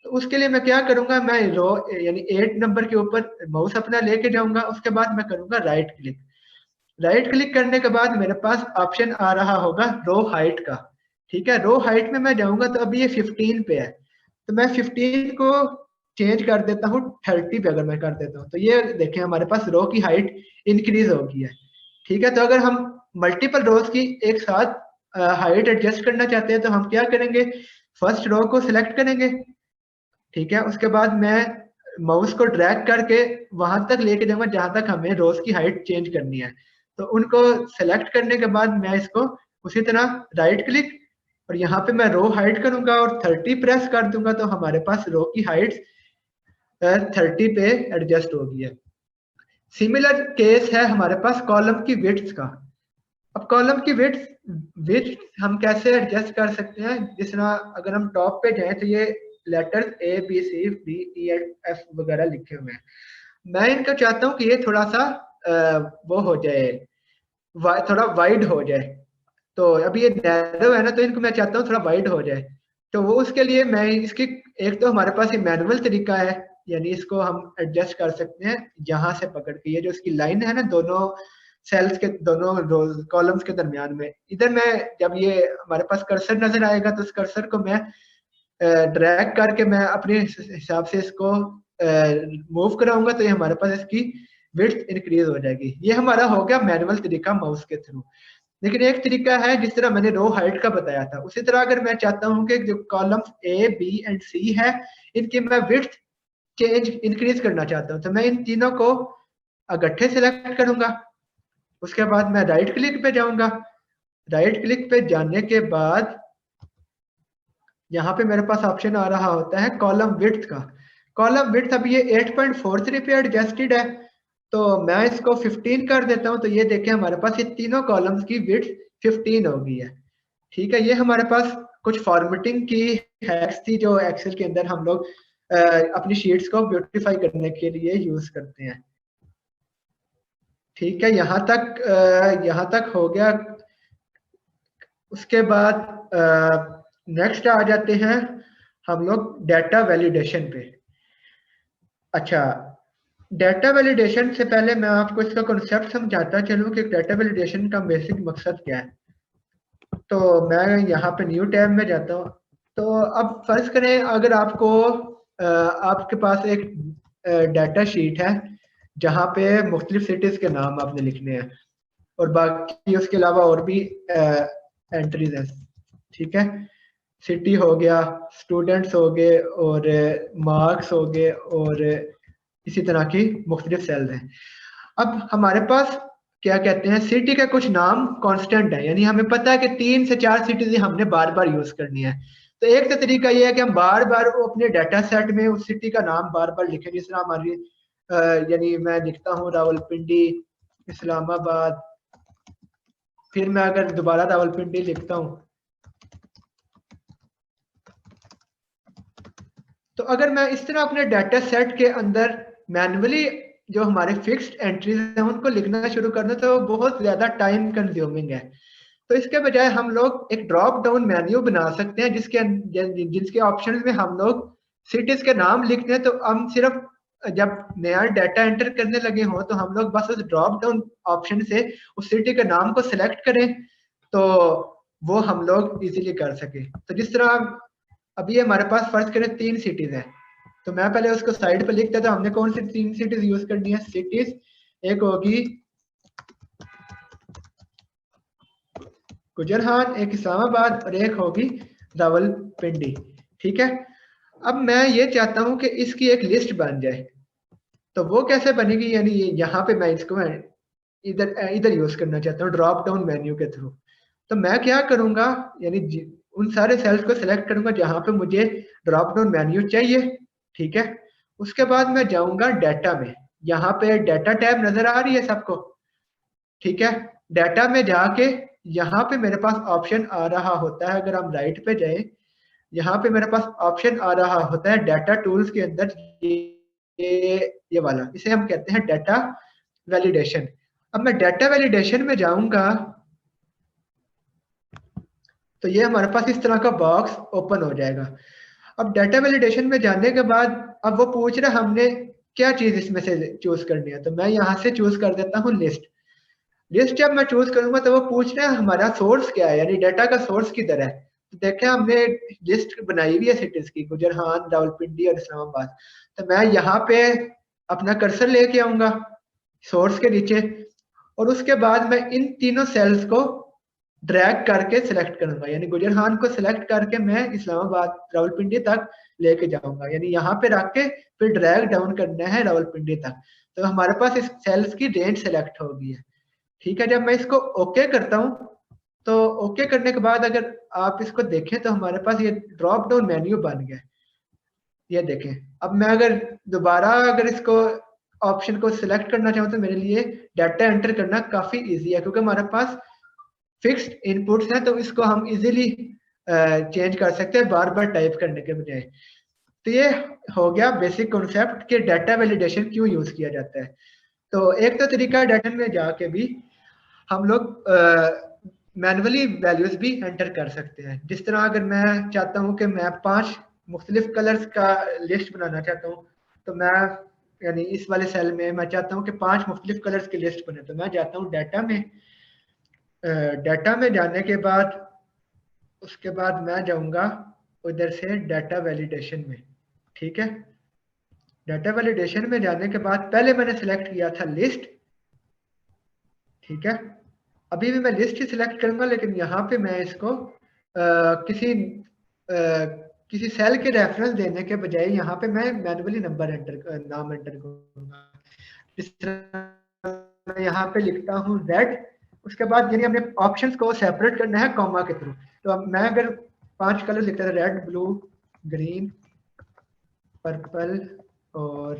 Speaker 1: तो उसके लिए मैं क्या करूंगा? मैं रो यानी 8 नंबर के ऊपर माउस अपना लेके जाऊंगा, उसके बाद मैं करूंगा राइट क्लिक। राइट क्लिक करने के बाद मेरे पास ऑप्शन आ रहा होगा रो हाइट का। ठीक है, रो हाइट में मैं जाऊंगा तो अभी ये 15 पे है, तो मैं 15 को चेंज कर देता हूँ 30 पे। अगर मैं कर देता हूँ तो ये देखें हमारे पास रो की हाइट इंक्रीज हो गई है। ठीक है, तो अगर हम मल्टीपल रोज की एक साथ हाइट एडजस्ट करना चाहते हैं तो हम क्या करेंगे, फर्स्ट रो को सिलेक्ट करेंगे, ठीक है। उसके बाद मैं माउस को ड्रैग करके वहां तक लेके जाऊंगा जहां तक हमें रोज की हाइट चेंज करनी है। तो उनको सेलेक्ट करने के बाद मैं इसको उसी तरह राइट क्लिक और यहाँ पे मैं रो हाइट करूंगा और 30 प्रेस कर दूंगा तो हमारे पास रो की हाइट 30 पे एडजस्ट हो गई है। सिमिलर केस है हमारे पास कॉलम की विड्थ का। अब कॉलम की विड्थ विड्थ हम कैसे एडजस्ट कर सकते हैं, जिस तरह अगर हम टॉप पे जाएं तो ये letters A B C D E F वगैरह लिखे हुए हैं। मैं इनको चाहता हूँ कि ये थोड़ा सा वो हो जाए, थोड़ा वाइड हो जाए। तो अभी ये नैरो है ना, तो इनको मैं चाहता हूँ थोड़ा वाइड हो जाए। तो वो उसके लिए मैं इसकी एक तो हमारे पास ये मैनुअल तरीका है, यानी इसको हम एडजस्ट कर सकते हैं यहाँ से पकड़ के, ये जो इसकी लाइन है ना दोनों सेल्स के दोनों कॉलम्स के दरमियान में, इधर मैं जब ये हमारे पास कर्सर नजर आएगा तो उस कर्सर को मैं ड्रैग करके मैं अपने हिसाब से इसको मूव कराऊंगा तो ये हमारे पास इसकी विड्थ इंक्रीज हो जाएगी। ये हमारा हो गया मैनुअल तरीका माउस के थ्रू। लेकिन एक तरीका है जिस तरह मैंने रो हाइट का बताया था, उसी तरह अगर मैं चाहता हूं कि जो कॉलम्स ए बी एंड सी है इनकी मैं विड्थ चेंज इंक्रीज करना चाहता हूं तो मैं इन तीनों को इकट्ठे सेलेक्ट करूंगा। उसके बाद मैं राइट क्लिक पे जाऊंगा। राइट क्लिक पे जाने के बाद यहाँ पे मेरे पास ऑप्शन आ रहा होता है कॉलम विड्थ का। कॉलम विड्थ अभी ये 8.43 पे एडजस्टेड है तो मैं इसको 15 कर देता हूँ तो ये देखें हमारे पास ये तीनों कॉलम्स की विड्थ 15 हो गई है। ठीक है, ये हमारे पास कुछ फॉर्मेटिंग की हैक्स थी जो एक्सेल के अंदर हम लोग अपनी शीट्स को ब्यूटीफाई करने के लिए यूज करते हैं। ठीक है, यहाँ तक हो गया। उसके बाद नेक्स्ट आ जाते हैं हम लोग डेटा वैलिडेशन पे। अच्छा, डेटा वैलिडेशन से पहले मैं आपको इसका कॉन्सेप्ट समझाता चलूं कि डेटा वैलिडेशन का बेसिक मकसद क्या है। तो मैं यहाँ पे न्यू टैब में जाता हूँ। तो अब फर्ज करें अगर आपके पास एक डाटा शीट है जहाँ पे मुख्तलिफ सिटीज के नाम आपने लिखने हैं और बाकी उसके अलावा और भी एंट्रीज हैं। ठीक है, सिटी हो गया, स्टूडेंट्स हो गए और मार्क्स हो गए और इसी तरह की मुख्तलिफ सेल्स हैं। अब हमारे पास क्या कहते हैं, सिटी के कुछ नाम कांस्टेंट है, यानी हमें पता है कि 3 से 4 सिटीज हमने बार बार यूज करनी है। तो एक तो तरीका यह है कि हम बार बार वो अपने डाटा सेट में उस सिटी का नाम बार बार लिखें। जिस तरह हमारी यानी मैं लिखता हूँ रावलपिंडी, इस्लामाबाद, फिर मैं अगर दोबारा रावलपिंडी लिखता हूँ तो अगर मैं इस तरह अपने डाटा सेट के अंदर मैन्युअली जो हमारे फिक्स्ड एंट्रीज हैं उनको लिखना शुरू कर दें तो बहुत ज्यादा टाइम कंज्यूमिंग है। तो इसके बजाय हम लोग एक ड्रॉप डाउन मेन्यू बना सकते हैं जिसके ऑप्शन में हम लोग सिटीज के नाम लिखते हैं। तो हम सिर्फ जब नया डाटा एंटर करने लगे हों तो हम लोग बस उस ड्रॉप डाउन ऑप्शन से उस सिटी के नाम को सिलेक्ट करें तो वो हम लोग इजीली कर सके। तो जिस तरह अभी हमारे पास फर्ज करें 3 सिटीज है तो मैं पहले उसको साइड पे लिख देता हूं हमने कौन सी 3 सिटीज यूज करनी है। सिटीज एक होगी गुजरहान, एक इस्लामाबाद और एक होगी रावलपिंडी। ठीक है, अब मैं ये चाहता हूं कि इसकी एक लिस्ट बन जाए। तो वो कैसे बनेगी, यानी यहाँ पे मैं इसको इधर इधर यूज करना चाहता हूँ ड्रॉप डाउन मेन्यू के थ्रू। तो मैं क्या करूंगा, यानी उन सारे सेल्स को सिलेक्ट करूंगा जहां पे मुझे ड्रॉप डाउन मेन्यू चाहिए। ठीक है, उसके बाद मैं जाऊंगा डाटा में। यहाँ पे डाटा टैब नजर आ रही है सबको। ठीक है, डाटा में जाके यहाँ पे मेरे पास ऑप्शन आ रहा होता है, अगर हम राइट पे जाए यहाँ पे मेरे पास ऑप्शन आ रहा होता है डाटा टूल्स के अंदर ये वाला, इसे हम कहते हैं डाटा वैलिडेशन। अब मैं डाटा वैलिडेशन में जाऊंगा तो ये हमारे पास इस तरह का बॉक्स ओपन हो जाएगा। अब डाटा वैलिडेशन में जाने के बाद अब वो पूछ रहा है हमने क्या चीज इसमें से चूज करनी है। तो मैं यहाँ से चूज कर देता हूँ लिस्ट। लिस्ट जब मैं चूज करूंगा तो वो पूछ रहे हैं हमारा सोर्स क्या है, यानी डाटा का सोर्स किधर है। तो देखें हमने लिस्ट बनाई हुई है सिटीज की, गुजरहान, रावलपिंडी और इस्लामाबाद। तो मैं यहाँ पे अपना कर्सर लेके आऊंगा सोर्स के नीचे और उसके बाद मैं इन तीनों सेल्स को ड्रैग करके सिलेक्ट करूंगा, यानी गुजर खान को सिलेक्ट करके मैं इस्लामाबाद रावलपिंडी तक लेके जाऊंगा, यानी यहाँ पे रख के फिर ड्रैग डाउन करना है रावलपिंडी तक। तो हमारे पास इस सेल्स की रेंज सेलेक्ट हो गई है। ठीक है, जब मैं इसको ओके करता हूँ तो ओके करने के बाद अगर आप इसको देखें तो हमारे पास ये ड्रॉप डाउन मेन्यू बन गया। ये देखें, अब मैं अगर दोबारा अगर इसको ऑप्शन को सिलेक्ट करना चाहूँ तो मेरे लिए डाटा एंटर करना काफी इजी है, क्योंकि हमारे पास फिक्स्ड इनपुट्स हैं, तो इसको हम इजीली चेंज कर सकते हैं बार बार टाइप करने के बजाय। तो ये हो गया बेसिक कॉन्सेप्ट कि डाटा वैलिडेशन क्यों यूज किया जाता है। तो एक तो तरीका है डाटा में जाके भी हम लोग मैनुअली वैल्यूज भी एंटर कर सकते हैं। जिस तरह अगर मैं चाहता हूँ कि मैं 5 मुख्तलिफ कलर्स का लिस्ट बनाना चाहता हूँ, तो मैं यानी इस वाले सेल में मैं चाहता हूँ कि 5 मुख्तलिफ कलर्स की लिस्ट बने, तो मैं जाता हूँ डाटा में। डाटा में जाने के बाद उसके बाद मैं जाऊंगा उधर से डाटा वैलिडेशन में। ठीक है, डाटा वैलिडेशन में जाने के बाद पहले मैंने सेलेक्ट किया था लिस्ट। ठीक है, अभी भी मैं लिस्ट ही सिलेक्ट करूंगा, लेकिन यहाँ पे मैं इसको किसी सेल के रेफरेंस देने के बजाय यहाँ पे मैं मैनुअली नाम एंटर करूंगा। इस तरह मैं यहाँ पे लिखता हूँ रेड, उसके बाद यानी हमने ऑप्शंस को सेपरेट करना है कॉमा के थ्रू। तो अब मैं अगर 5 कलर लिखता था, रेड, ब्लू, ग्रीन, पर्पल और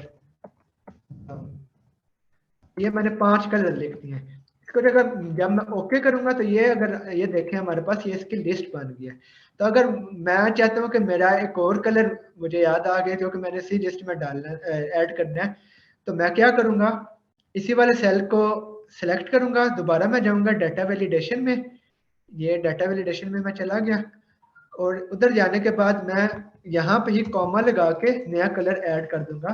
Speaker 1: ये मैंने 5 कलर लिख दिए हैं। इसको जब मैं ओके करूंगा तो ये अगर ये देखें हमारे पास ये इसकी लिस्ट बन गई है। तो अगर मैं चाहता हूँ कि मेरा एक और कलर मुझे याद आ गया जो कि मैंने इसी लिस्ट में डालना ऐड करना है, तो मैं क्या करूंगा, इसी वाले सेल को सिलेक्ट करूंगा, दोबारा मैं जाऊंगा डाटा वैलिडेशन में। ये डाटा वैलिडेशन में मैं चला गया और उधर जाने के बाद मैं यहाँ पे ही कॉमा लगा के नया कलर ऐड कर दूंगा।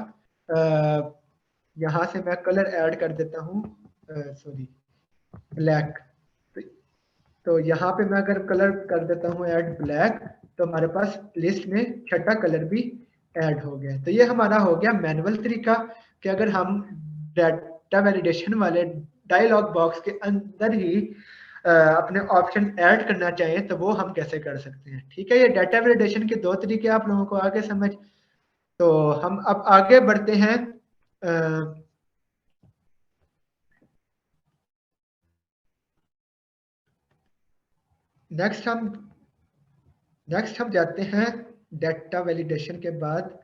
Speaker 1: यहाँ से मैं कलर ऐड कर देता हूँ, सॉरी, ब्लैक। तो यहाँ पे मैं अगर कलर कर देता हूँ ऐड ब्लैक, तो हमारे पास लिस्ट में छठा कलर भी ऐड हो गया। तो ये हमारा हो गया मैनुअल तरीका कि अगर हम डाटा वैलिडेशन वाले डायलॉग बॉक्स के अंदर ही अपने ऑप्शन ऐड करना चाहें तो वो हम कैसे कर सकते हैं। ठीक है, ये डाटा वैलिडेशन के 2 तरीके आप लोगों को आगे समझ। तो हम अब आगे बढ़ते हैं। नेक्स्ट हम जाते हैं डाटा वैलिडेशन के बाद।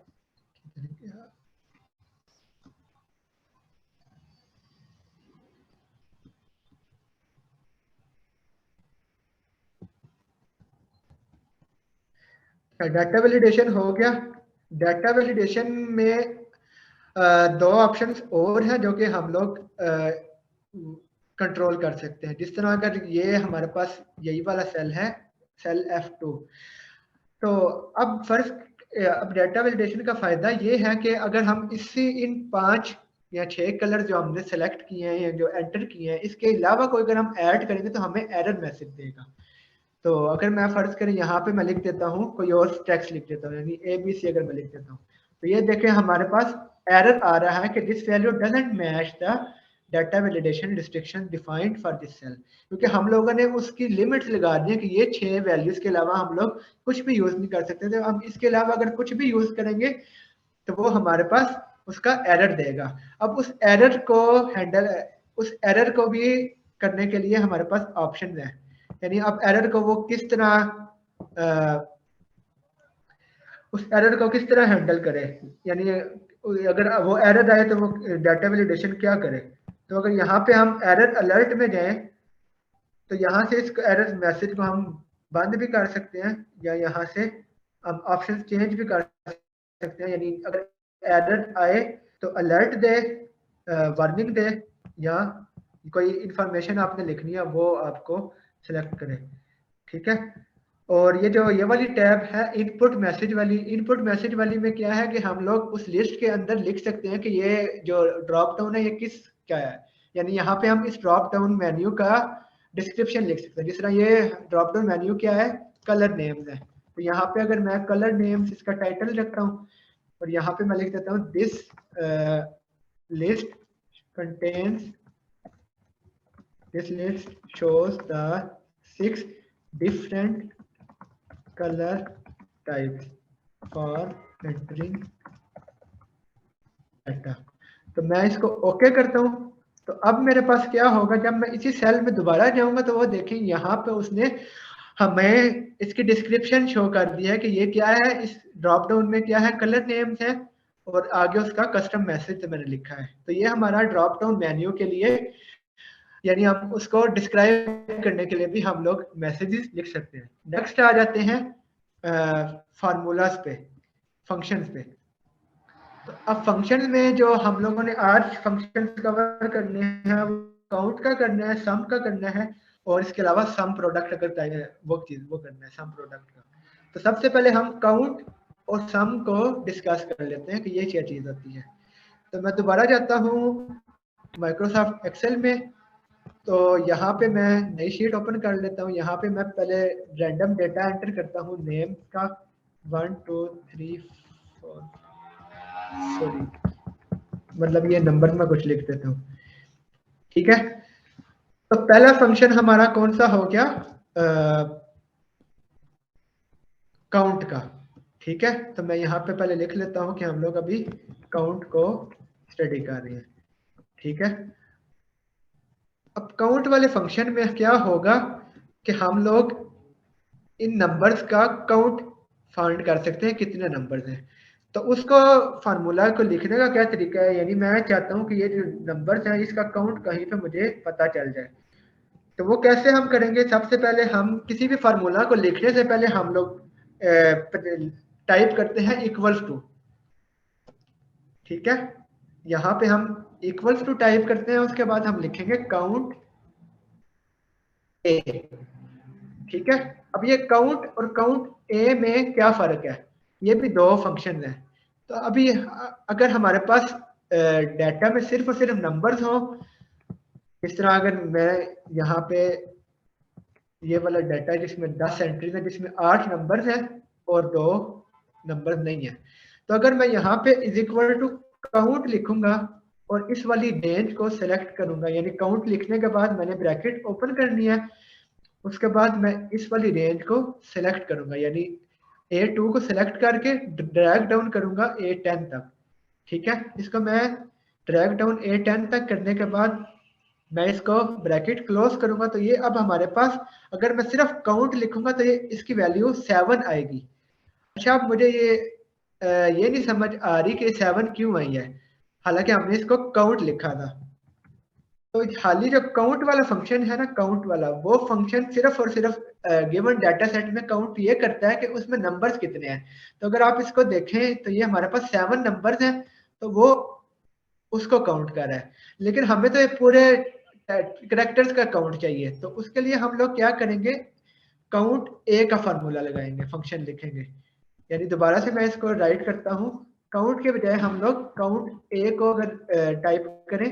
Speaker 1: डाटा वैलिडेशन हो गया। डाटा वैलिडेशन में दो ऑप्शंस और हैं जो कि हम लोग कंट्रोल कर सकते हैं। जिस तरह अगर ये हमारे पास यही वाला सेल है, सेल F2, तो अब डाटा वैलिडेशन का फायदा ये है कि अगर हम इसी इन 5 या 6 कलर जो हमने सेलेक्ट किए हैं, जो एंटर किए हैं, इसके अलावा कोई अगर हम ऐड करेंगे तो हमें एरर मैसेज देगा। तो अगर मैं फर्ज करें यहाँ पे मैं लिख देता हूँ कोई और टेक्स्ट लिख देता हूँ, यानी ABC अगर मैं लिख देता हूँ, तो ये देखें हमारे पास एरर आ रहा है कि this value doesn't match the data validation restriction defined for this cell, क्योंकि हम लोगों ने उसकी लिमिट्स लगा दी है कि ये 6 वैल्यूज के अलावा हम लोग कुछ भी यूज नहीं कर सकते। तो हम इसके अलावा अगर कुछ भी यूज करेंगे तो वो हमारे पास उसका एरर देगा। अब उस एरर को भी करने के लिए हमारे पास ऑप्शन है, यानी अब एरर को वो किस तरह उस एरर को किस तरह हैंडल करे, यानी अगर वो एरर आए तो वो डाटा वैलिडेशन क्या करे। तो अगर यहाँ पे हम एरर अलर्ट में जाएं तो यहाँ से इस एरर मैसेज को हम बंद भी कर सकते हैं, या यहाँ से हम ऑप्शन चेंज भी कर सकते हैं। यानी अगर एरर आए तो अलर्ट दे, वार्निंग दे, या कोई इंफॉर्मेशन आपने लिखनी है वो आपको सिलेक्ट करें। ठीक है, और ये वाली टैब है इनपुट मैसेज वाली में क्या है कि हम लोग उस लिस्ट के अंदर लिख सकते हैं कि ये जो ड्रॉप डाउन है ये किस क्या है। यानी यहाँ पे हम इस ड्रॉप डाउन मेन्यू का डिस्क्रिप्शन लिख सकते हैं। जिस तरह ये ड्रॉप डाउन मेन्यू क्या है, कलर नेम्स है, तो यहाँ पे अगर मैं कलर नेम्स इसका टाइटल रखता हूँ और यहाँ पे मैं लिख देता हूँ this list contains this list shows the 6 different colour types for entering data. तो मैं इसको ओके करता हूँ। तो अब मेरे पास क्या होगा, जब मैं इसी सेल में दोबारा जाऊंगा तो वो देखें यहाँ पे उसने हमें इसकी डिस्क्रिप्शन शो कर दिया है कि ये क्या है, इस ड्रॉप डाउन में क्या है, कलर नेम्स है और आगे उसका कस्टम मैसेज मैंने लिखा है। तो ये हमारा ड्रॉप डाउन मेन्यू के लिए, यानी हम उसको डिस्क्राइब करने के लिए भी हम लोग मैसेजेस लिख सकते हैं। नेक्स्ट आ जाते हैं फार्मूलाज पे, फंक्शंस पे। तो अब फंक्शन में जो हम लोगों ने आज फंक्शन कवर करने हैं, काउंट का करना है, सम का करना है और इसके अलावा सम प्रोडक्ट अगर चाहिए वो चीज वो करना है, सम प्रोडक्ट का। तो सबसे पहले हम काउंट और सम को डिस्कस कर लेते हैं कि ये क्या चीज होती है। तो मैं दोबारा जाता हूँ माइक्रोसॉफ्ट एक्सेल में। तो यहाँ पे मैं नई शीट ओपन कर लेता हूँ। यहाँ पे मैं पहले रैंडम डेटा एंटर करता हूँ नेम का 1 2 3 4, सॉरी मतलब ये नंबर में कुछ लिख देता हूँ, ठीक है। तो पहला फंक्शन हमारा कौन सा हो गया, काउंट का, ठीक है। तो मैं यहाँ पे पहले लिख लेता हूँ कि हम लोग अभी काउंट को स्टडी कर रहे हैं, ठीक है। अब काउंट वाले फंक्शन में क्या होगा कि हम लोग इन नंबर्स का काउंट फाइंड कर सकते हैं, कितने नंबर्स हैं। तो उसको फार्मूला को लिखने का क्या तरीका है, यानी मैं चाहता हूँ कि ये जो नंबर्स हैं इसका काउंट कहीं पे मुझे पता चल जाए। तो वो कैसे हम करेंगे, सबसे पहले हम किसी भी फार्मूला को लिखने से पहले हम लोग टाइप करते हैं इक्वल्स टू, ठीक है। यहाँ पे हम इक्वल्स टू टाइप करते हैं, उसके बाद हम लिखेंगे काउंट ए, ठीक है। अब ये काउंट और काउंट ए में क्या फर्क है, ये भी दो फंक्शन है। तो अभी अगर हमारे पास डाटा में सिर्फ और सिर्फ नंबर्स हो, इस तरह अगर मैं यहाँ पे ये वाला डाटा जिसमें 10 एंट्रीज है, जिसमें 8 नंबर्स हैं और 2 नंबर नहीं है, तो अगर मैं यहाँ पे इज इक्वल टू काउंट लिखूंगा और इस वाली रेंज को सिलेक्ट करूंगा, यानी काउंट लिखने के बाद मैंने ब्रैकेट ओपन करनी है, उसके बाद मैं इस वाली रेंज को सिलेक्ट करूंगा, यानी A2 को सिलेक्ट करके ड्रैग डाउन करूंगा A10 तक, ठीक है। इसको मैं ड्रैग डाउन A10 तक करने के बाद मैं इसको ब्रैकेट क्लोज करूंगा। तो ये अब हमारे पास, अगर मैं सिर्फ काउंट लिखूंगा तो ये इसकी वैल्यू 7 आएगी। अच्छा, अब मुझे ये नहीं समझ आ रही कि 7 क्यों आई है, हालांकि हमने इसको काउंट लिखा था। तो हाली जो काउंट वाला फंक्शन है ना, काउंट वाला वो फंक्शन सिर्फ और सिर्फ गिवन डाटा सेट में काउंट ये करता है कि उसमें नंबर्स कितने हैं। तो अगर आप इसको देखें तो ये हमारे पास 7 नंबर्स हैं, तो वो उसको काउंट कर रहा है। लेकिन हमें तो ये पूरे करेक्टर्स का काउंट चाहिए, तो उसके लिए हम लोग क्या करेंगे, काउंट ए का फार्मूला लगाएंगे, फंक्शन लिखेंगे। यानी दोबारा से मैं इसको राइट करता हूँ, काउंट के बजाय हम लोग काउंट ए को अगर टाइप करें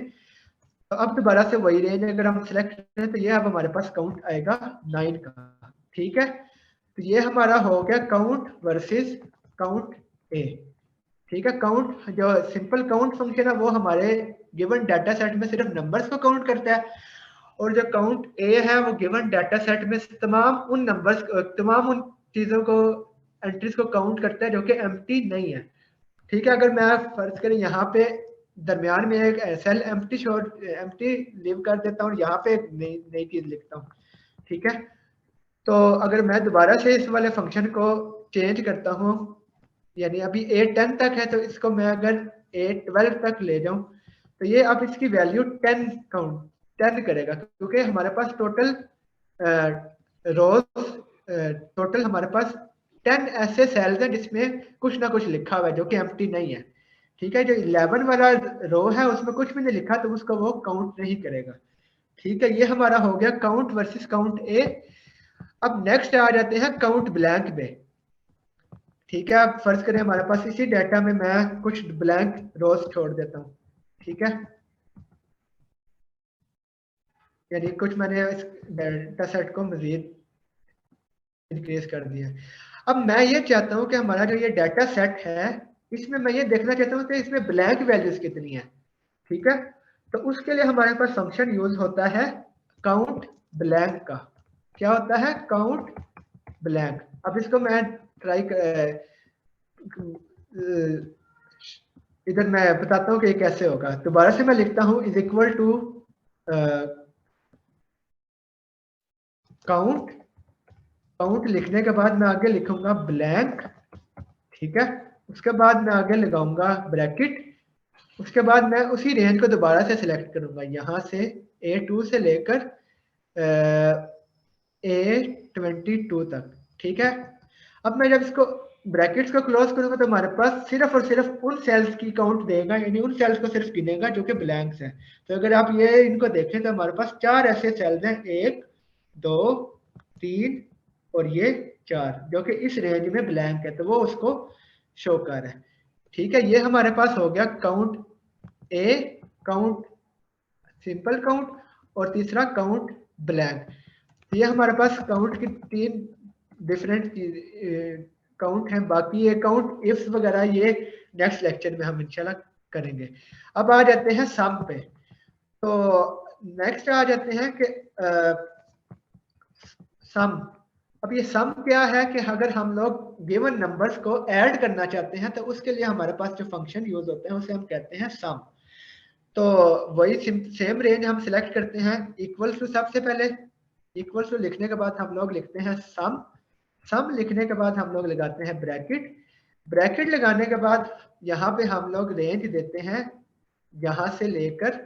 Speaker 1: तो अब दोबारा से वही रेंज अगर हम सिलेक्ट करें तो ये अब हमारे पास काउंट आएगा 9 का, ठीक है। तो ये हमारा हो गया काउंट वर्सेस काउंट ए, ठीक है। काउंट जो सिंपल काउंट फंक्शन है वो हमारे गिवन डाटा सेट में सिर्फ नंबर्स को काउंट करता है, और जो काउंट ए है वो गिवन डाटा सेट में तमाम उन नंबर्स, तमाम उन चीजों को, एंट्रीज को काउंट करता है जो कि एम्प्टी नहीं है, ठीक है। अगर मैं फर्ज करें यहाँ पे दरमियान में एक सेल एम्प्टी शोर एम्प्टी लीव कर देता हूँ, यहाँ पे एक नई नई चीज लिखता हूँ, ठीक है। तो अगर मैं दोबारा से इस वाले फंक्शन को चेंज करता हूँ, यानी अभी A10 तक है, तो इसको मैं अगर A12 तक ले जाऊं तो ये अब इसकी वैल्यू 10 काउंट 10 करेगा, क्योंकि हमारे पास टोटल रोज, टोटल हमारे पास 10 ऐसे सेल्स हैं जिसमें कुछ ना कुछ लिखा हुआ है जो कि एम्प्टी नहीं है, ठीक है। जो 11 वाला रो है उसमें कुछ भी नहीं लिखा, तो उसको वो काउंट नहीं करेगा, ठीक है। ये हमारा हो गया काउंट वर्सेस काउंट ए। अब नेक्स्ट आ जाते हैं काउंट ब्लैंक में, ठीक है। अब फर्ज करें हमारे पास इसी डाटा में मैं कुछ ब्लैंक रोज छोड़ देता हूँ, ठीक है। यानी कुछ मैंने इस डाटा सेट को मजीद इंक्रीज कर दिया। अब मैं ये चाहता हूँ कि हमारा जो ये डाटा सेट है इसमें मैं ये देखना चाहता हूँ कि इसमें ब्लैंक वैल्यूज कितनी है, ठीक है। तो उसके लिए हमारे पास फंक्शन यूज होता है काउंट ब्लैंक का। क्या होता है? Count blank. अब इसको मैं ट्राई इधर मैं बताता हूँ कि कैसे होगा। दोबारा से मैं लिखता हूँ is equal to count. Count लिखने के बाद मैं आगे लिखूंगा ब्लैंक, ठीक है। उसके बाद मैं आगे लगाऊंगा ब्रैकेट। उसके बाद मैं उसी रेंज को दोबारा से सिलेक्ट करूंगा, यहाँ से A2 से लेकर A22 तक, ठीक है। अब मैं जब इसको ब्रैकेट्स को क्लोज करूंगा तो हमारे पास सिर्फ और सिर्फ उन सेल्स की काउंट देगा, यानी उन सेल्स को सिर्फ गिनेगा जो कि ब्लैंक्स हैं। तो अगर आप ये इनको देखें तो हमारे पास 4 ऐसे सेल्स हैं, 1 2 3 और ये 4, जो कि इस रेंज में ब्लैंक है, तो वो उसको शो कर रहा है, ठीक है। ये हमारे पास हो गया काउंट ए, काउंट सिंपल काउंट, और तीसरा काउंट ब्लैंक। ये हमारे पास काउंट की 3 डिफरेंट काउंट हैं। बाकी ये काउंट इफ्स वगैरह ये नेक्स्ट लेक्चर में हम इंशाल्लाह करेंगे। अब आ जाते हैं सम पे। तो नेक्स्ट आ जाते हैं कि सम। अब ये सम क्या है कि अगर हम लोग गिवन नंबर्स को ऐड करना चाहते हैं तो उसके लिए हमारे पास जो फंक्शन यूज होते हैं उसे हम कहते हैं सम। तो वही सेम रेंज हम सिलेक्ट करते हैं, इक्वल टू सबसे पहले इक्वल टू लिखने के बाद हम लोग लिखते हैं सम। सम लिखने के बाद हम लोग लगाते हैं ब्रैकेट। ब्रैकेट लगाने के बाद यहाँ पे हम लोग रेंज देते हैं यहाँ से लेकर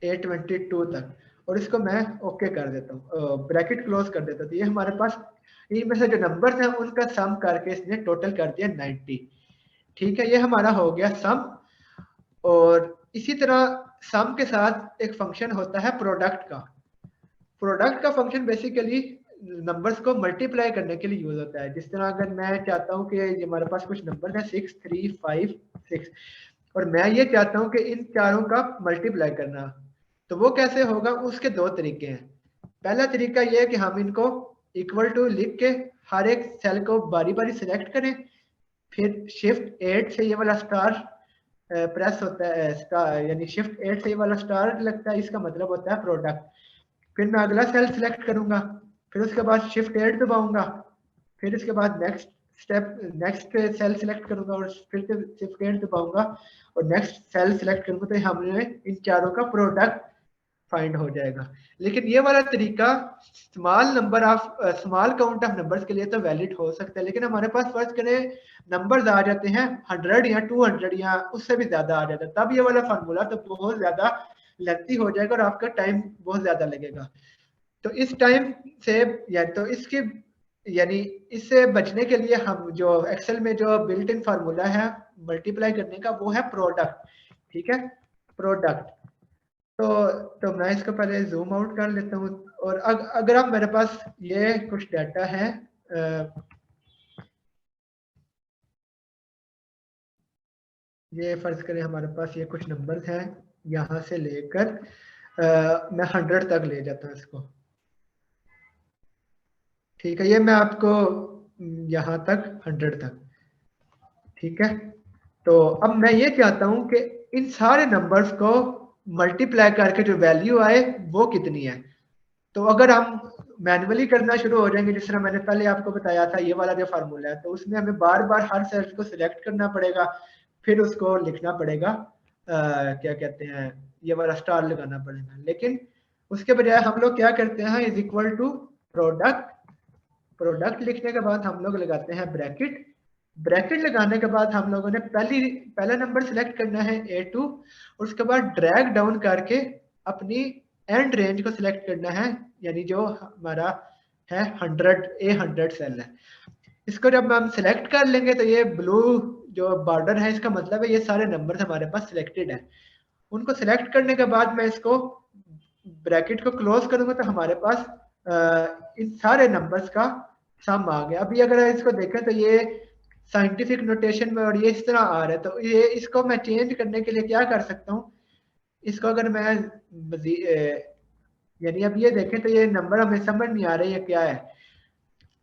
Speaker 1: A22 तक, और इसको मैं ओके कर देता हूँ, ब्रैकेट क्लोज कर देता हूँ। तो ये हमारे पास इनमें से जो नंबर्स हैं उनका सम करके इसने टोटल कर दिया 90, ठीक है। ये हमारा हो गया सम। और इसी तरह सम के साथ एक फंक्शन होता है प्रोडक्ट का। प्रोडक्ट का फंक्शन बेसिकली नंबर्स को मल्टीप्लाई करने के लिए यूज होता है। जिस तरह अगर मैं चाहता हूँ कि हमारे पास कुछ नंबर है 6 3 5 6, और मैं ये चाहता हूँ कि इन चारों का मल्टीप्लाई करना, तो वो कैसे होगा? उसके 2 तरीके हैं। पहला तरीका ये है कि हम इनको इक्वल टू लिख के हर एक सेल को बारी बारी सिलेक्ट करें, फिर शिफ्ट 8 से ये वाला स्टार प्रेस होता है, स्टार यानी शिफ्ट 8 से ये वाला स्टार लगता है, इसका मतलब होता है प्रोडक्ट। फिर मैं अगला सेल सिलेक्ट करूंगा, फिर उसके बाद शिफ्ट 8 दबाऊंगा, फिर इसके बाद next step next cell select करूंगा और फिर से शिफ्ट 8 दबाऊंगा और नेक्स्ट सेल सिलेक्ट करूंगा, तो हमने इन चारों का प्रोडक्ट फाइंड हो जाएगा। लेकिन ये वाला तरीका small number of small count of numbers के लिए तो वैलिड हो सकता है, लेकिन हमारे पास फर्ज करें नंबर्स आ जाते हैं 100 या 200 या उससे भी ज्यादा आ जाता है, तब ये वाला फार्मूला तो बहुत ज्यादा लेंथी हो जाएगा और आपका टाइम बहुत ज्यादा लगेगा। तो इस टाइम से या तो इसके यानी इससे बचने के लिए हम जो एक्सेल में जो बिल्ट इन फार्मूला है मल्टीप्लाई करने का, वो है प्रोडक्ट, ठीक है। प्रोडक्ट। तो मैं इसको पहले जूम आउट कर लेता हूँ। और अगर आप मेरे पास ये कुछ डाटा है, ये फर्ज करें हमारे पास ये कुछ नंबर्स हैं, यहाँ से लेकर मैं 100 तक ले जाता हूँ इसको, ठीक है। ये मैं आपको यहाँ तक 100 तक, ठीक है। तो अब मैं ये चाहता हूँ कि इन सारे नंबर्स को मल्टीप्लाई करके जो वैल्यू आए वो कितनी है। तो अगर हम मैन्युअली करना शुरू हो जाएंगे, जिस तरह मैंने पहले आपको बताया था ये वाला जो फार्मूला है, तो उसमें हमें बार बार हर सेल को सिलेक्ट करना पड़ेगा, फिर उसको लिखना पड़ेगा, क्या कहते हैं, ये वाला स्टार लगाना पड़ेगा। लेकिन उसके बजाय हम लोग क्या करते हैं, is equal to product. Product लिखने के बाद हम लोग लगाते हैं ब्रैकेट। ब्रैकेट लगाने के बाद हम लोगों ने पहला नंबर सिलेक्ट करना है A2, उसके बाद ड्रैग डाउन करके अपनी एंड रेंज को सिलेक्ट करना है, यानी जो हमारा है 100 सेल है। इसको जब हम सिलेक्ट कर लेंगे तो ये ब्लू जो बॉर्डर है इसका मतलब है ये सारे नंबर हमारे पास सिलेक्टेड है। उनको सिलेक्ट करने के बाद मैं इसको ब्रैकेट को क्लोज करूंगा तो हमारे पास इन सारे नंबर्स का सम आ गया। अभी अगर इसको देखें तो ये साइंटिफिक नोटेशन में और ये इस तरह आ रहा है, तो ये इसको मैं चेंज करने के लिए क्या कर सकता हूँ, इसको अगर मैं यानी अब ये देखें तो ये नंबर हमें समझ नहीं आ रहा है क्या है।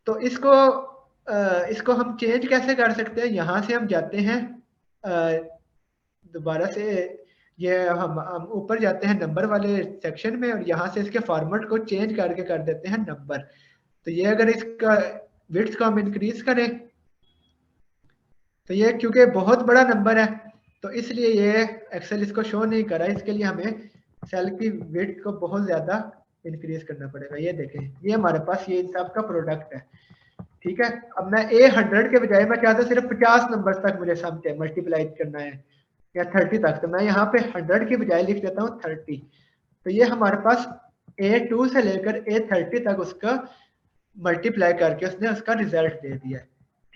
Speaker 1: तो इसको हम चेंज कैसे कर सकते हैं, यहाँ से हम जाते हैं दोबारा से ये हम ऊपर जाते हैं नंबर वाले सेक्शन में, और यहाँ से इसके फॉर्मेट को चेंज करके कर देते हैं नंबर। तो ये अगर इसका विड्थ को हम इंक्रीज करें, तो ये क्योंकि बहुत बड़ा नंबर है तो इसलिए ये एक्सेल इसको शो नहीं कर रहा। इसके लिए हमें सेल की विड्थ को बहुत ज्यादा इंक्रीज करना पड़ेगा। ये देखें, ये हमारे पास ये इन सब का प्रोडक्ट है। ठीक है, अब मैं A100 के बजाय मैं चाहता हूँ सिर्फ 50 नंबर तक मुझे सम मल्टीप्लाई करना है, या 30 तक, तो मैं यहाँ पे 100 के बजाय लिख देता हूँ 30। तो ये हमारे पास A2 से लेकर A30 तक उसका मल्टीप्लाई करके उसने उसका रिजल्ट दे दिया।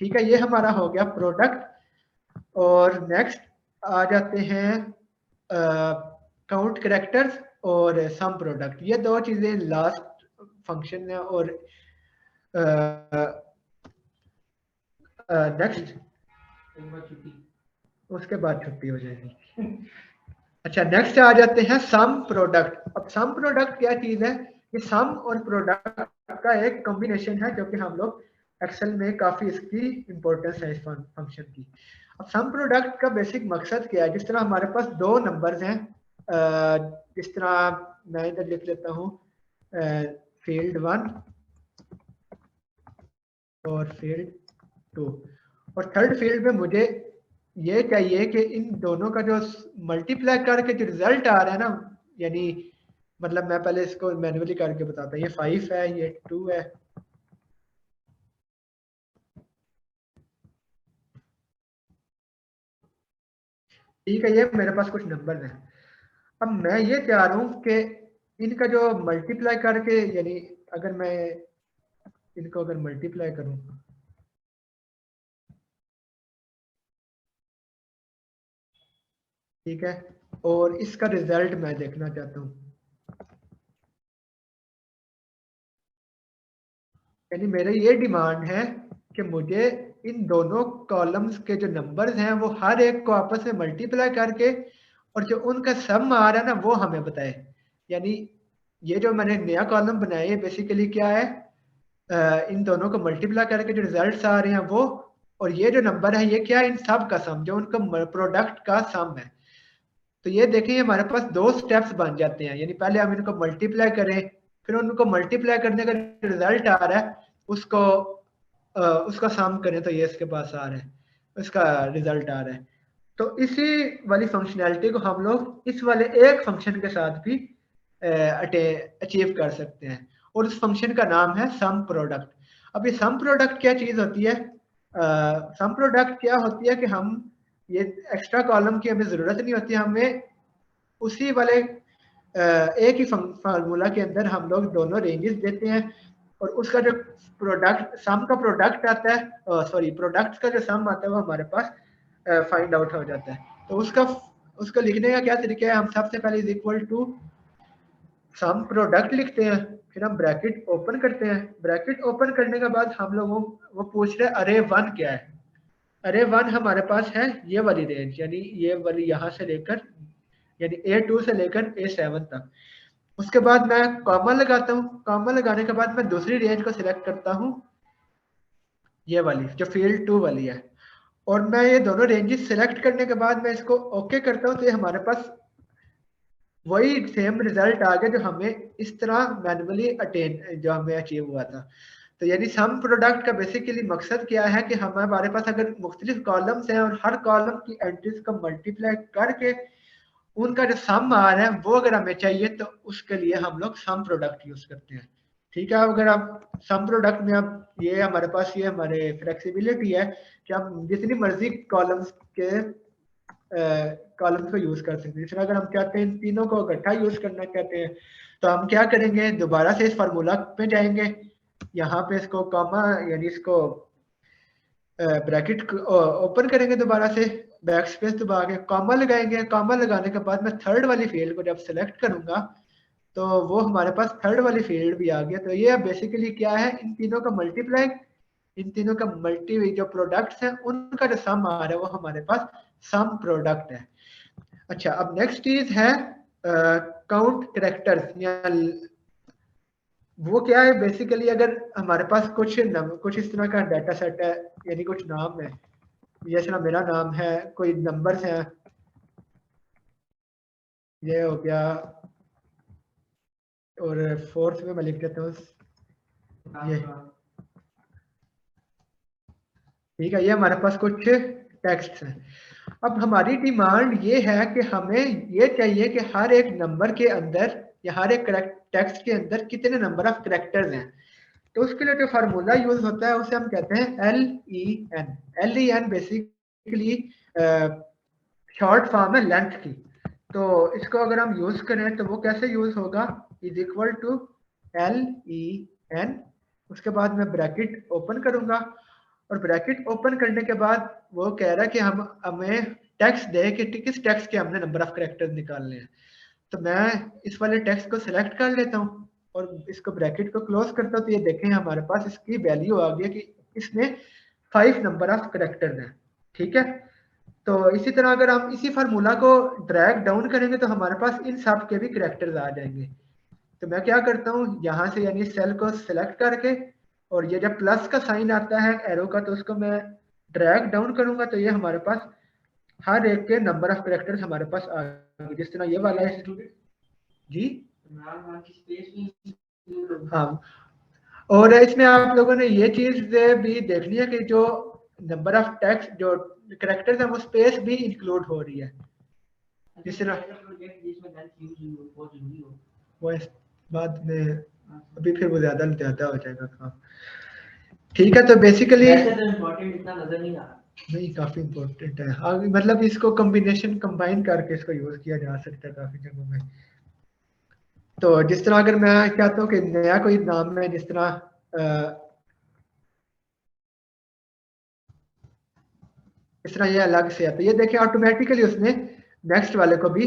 Speaker 1: ठीक है, ये हमारा हो गया प्रोडक्ट। और नेक्स्ट आ जाते हैं काउंट करेक्टर्स और सम प्रोडक्ट। ये दो चीजें लास्ट फंक्शन है। और नेक्स्ट उसके बाद छुट्टी हो जाएगी। अच्छा, नेक्स्ट आ जाते हैं सम प्रोडक्ट। अब सम प्रोडक्ट क्या चीज है? ये सम और प्रोडक्ट का एक कॉम्बिनेशन है जो कि हम लोग एक्सेल में काफी इसकी इंपॉर्टेंस है इस फंक्शन की। अब सम प्रोडक्ट का बेसिक मकसद क्या है? जिस तरह हमारे पास दो नंबर्स हैं, जिस तरह मैं इधर लिख लेता हूँ फील्ड 1 और फील्ड 2, और थर्ड फील्ड में मुझे ये चाहिए कि इन दोनों का जो मल्टीप्लाई करके जो रिजल्ट आ रहा है ना, यानी मतलब मैं पहले इसको मैन्युअली करके बताता हूँ। ये 5 है, ये 2 है। ठीक है, ये मेरे पास कुछ नंबर हैं। अब मैं ये चाह रहा हूँ कि इनका जो मल्टीप्लाई करके, यानी अगर मैं इनको अगर मल्टीप्लाई करूँ, ठीक है, और इसका रिजल्ट मैं देखना चाहता हूँ, यानी मेरे ये डिमांड है कि मुझे इन दोनों कॉलम्स के जो नंबर्स हैं वो हर एक को आपस में मल्टीप्लाई करके और जो उनका सम आ रहा है ना वो हमें बताए। यानी ये जो मैंने नया कॉलम बनाया है बेसिकली क्या है, इन दोनों को मल्टीप्लाई करके जो रिजल्ट्स आ रहे हैं वो, और ये जो नंबर है ये क्या है, इन सब का सम, जो उनका प्रोडक्ट का सम है। तो ये देखिए हमारे पास दो स्टेप्स बन जाते हैं। यानी पहले हम इनको मल्टीप्लाई करें, फिर उनको मल्टीप्लाई करने का रिजल्ट आ रहा है उसको उसका सम करें, तो ये इसके पास आ रहा है, उसका रिजल्ट आ रहा है। तो इसी वाली फंक्शनैलिटी को हम लोग इस वाले एक फंक्शन के साथ भी अचीव कर सकते हैं, और उस फंक्शन का नाम है सम प्रोडक्ट। अब ये सम प्रोडक्ट क्या चीज होती है? सम प्रोडक्ट क्या होती है कि हम ये एक्स्ट्रा कॉलम की हमें जरूरत नहीं होती, हमें उसी वाले एक ही फार्मूला के अंदर हम लोग दोनों रेंजेस देते हैं, और उसका जो प्रोडक्ट सम का प्रोडक्ट आता है, सॉरी प्रोडक्ट का जो सम आता है वो हमारे पास फाइंड आउट हो जाता है। तो उसका उसको लिखने का क्या तरीका है? हम सबसे पहले is equal to sum product लिखते हैं, फिर हम ब्रैकेट ओपन करते हैं। ब्रैकेट ओपन करने के बाद हम लोग वो पूछ रहे हैं अरे वन क्या है। अरे वन हमारे पास है ये वाली रेंज, यानी ये वाली यहाँ से लेकर, यानी A2 से लेकर A7 तक। उसके बाद मैं कॉमा लगाता हूँ। कॉमा लगाने के बाद मैं दूसरी रेंज को सिलेक्ट करता हूँ, ये वाली जो फील्ड 2 वाली है। और मैं ये दोनों रेंजेस सिलेक्ट करने के बाद मैं इसको ओके करता हूँ, तो ये हमारे पास वही सेम रिजल्ट आ गया जो हमें इस तरह मैनुअली अटेन जो हमें अचीव हुआ था। तो यानी सम प्रोडक्ट का बेसिकली मकसद क्या है कि हमारे पास अगर मुख्तलिफ कॉलम्स हैं और हर कॉलम की एंट्रीज को मल्टीप्लाई करके उनका जो सम आ रहा है वो अगर हमें चाहिए, तो उसके लिए हम लोग सम प्रोडक्ट यूज करते हैं। ठीक है, अगर आप सम प्रोडक्ट में आप ये हमारे पास ये हमारे फ्लेक्सिबिलिटी है कि हम जितनी मर्जी कॉलम्स के कॉलम्स को यूज कर सकते हैं। फिर अगर हम चाहते हैं इन तीनों को इकट्ठा यूज करना चाहते हैं, तो हम क्या करेंगे, दोबारा से इस फार्मूला पे जाएंगे, यहाँ पे इसको कॉमा यानी इसको ब्रैकेट ओपन करेंगे, दोबारा से बैक स्पेस दबा के कॉमा लगाएंगे। कॉमा लगाने के बाद मैं थर्ड वाली फील्ड को जब सेलेक्ट करूंगा, तो वो हमारे पास थर्ड वाली फील्ड भी आ गया। तो ये बेसिकली क्या है, इन तीनों का मल्टीप्लाई, इन तीनों का मल्टी जो प्रोडक्ट्स हैं उनका जो सम आ रहा है वो हमारे पास सम प्रोडक्ट है। अच्छा, अब नेक्स्ट चीज है काउंट करेक्टर्स, या वो क्या है बेसिकली, अगर हमारे पास कुछ इस तरह का डाटा सेट है, यानी कुछ नाम है, जैसे ना मेरा नाम है, कोई नंबर्स हैं, ये हो गया, और फोर्थ में मैं लिख देता हूँ ये। ठीक है, ये हमारे पास कुछ टेक्स्ट हैं। अब हमारी डिमांड ये है कि हमें ये चाहिए कि हर एक नंबर के अंदर या हर एक टेक्स्ट के अंदर कितने नंबर ऑफ करेक्टर्स हैं। तो उसके लिए जो फार्मूला यूज होता है उसे हम कहते हैं LEN। LEN basically short form है लेंथ की। तो इसको अगर हम यूज करें तो वो कैसे यूज होगा, इज इक्वल टू LEN, उसके बाद मैं ब्रैकेट ओपन करूंगा, और ब्रैकेट ओपन करने के बाद वो कह रहा है कि हम हमें टेक्स्ट दे कि किस टेक्स्ट के हमने नंबर ऑफ करेक्टर्स निकालने हैं। तो मैं इस वाले टेक्स्ट को सिलेक्ट कर लेता हूँ और इसको ब्रैकेट को क्लोज करता हूँ। तो ये देखें हमारे पास इसकी वैल्यू आ गई कि इसमें 5 नंबर ऑफ करेक्टर्स हैं। ठीक है, तो इसी तरह अगर हम इसी फार्मूला को ड्रैग डाउन करेंगे तो हमारे पास इन सब के भी करेक्टर्स आ जाएंगे। तो मैं क्या करता हूँ, यहाँ से यानी सेल को सिलेक्ट करके, और ये जब प्लस का साइन आता है एरो का तो उसको मैं ड्रैग डाउन करूंगा, तो ये हमारे पास हर एक के नंबर ऑफ करेक्टर्स हमारे पास आ गए। जिस तरह ये वाला है जी, हाँ। और इसमें आप लोगों ने ये चीज भी देखनी है कि जो नंबर ऑफ टेक्स्ट जो करेक्टर्स है वो स्पेस भी इंक्लूड हो रही है। जिस तरह वो इस बाद में अभी फिर वो ज्यादा ज्यादा हो जाएगा काम। ठीक है, तो बेसिकली इतना नजर नहीं आ रहा, नहीं काफी इम्पोर्टेंट है। मतलब इसको कॉम्बिनेशन कंबाइन करके इसको यूज किया जा सकता है काफी जगहों में। तो जिस तरह अगर मैं चाहता हूँ कि नया कोई नाम है, जिस तरह इस तरह ये अलग से है, तो ये देखें ऑटोमेटिकली उसने नेक्स्ट वाले को भी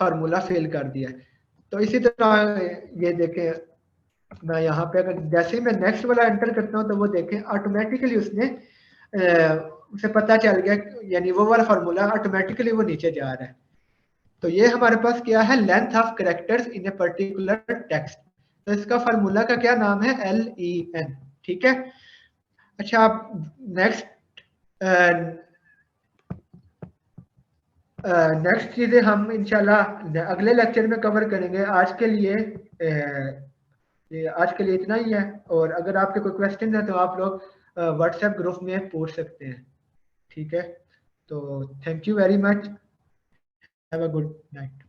Speaker 1: फार्मूला फिल कर दिया है। तो इसी तरह ये देखें मैं यहाँ पे अगर जैसे ही मैं नेक्स्ट वाला एंटर करता हूँ तो वो देखें ऑटोमेटिकली उसने उसे पता चल गया, यानी वो वाला फार्मूला ऑटोमेटिकली वो नीचे जा रहा है। तो ये हमारे पास क्या है, length of characters in a particular text. तो इसका फार्मूला का क्या नाम है, LEN। ठीक है, अच्छा आप नेक्स्ट नेक्स्ट चीजें हम इंशाल्लाह अगले लेक्चर में कवर करेंगे। आज के लिए आज के लिए इतना ही है, और अगर आपके कोई क्वेश्चन है तो आप लोग व्हाट्सएप ग्रुप में पूछ सकते हैं। ठीक है, तो thank you very much, have a good night.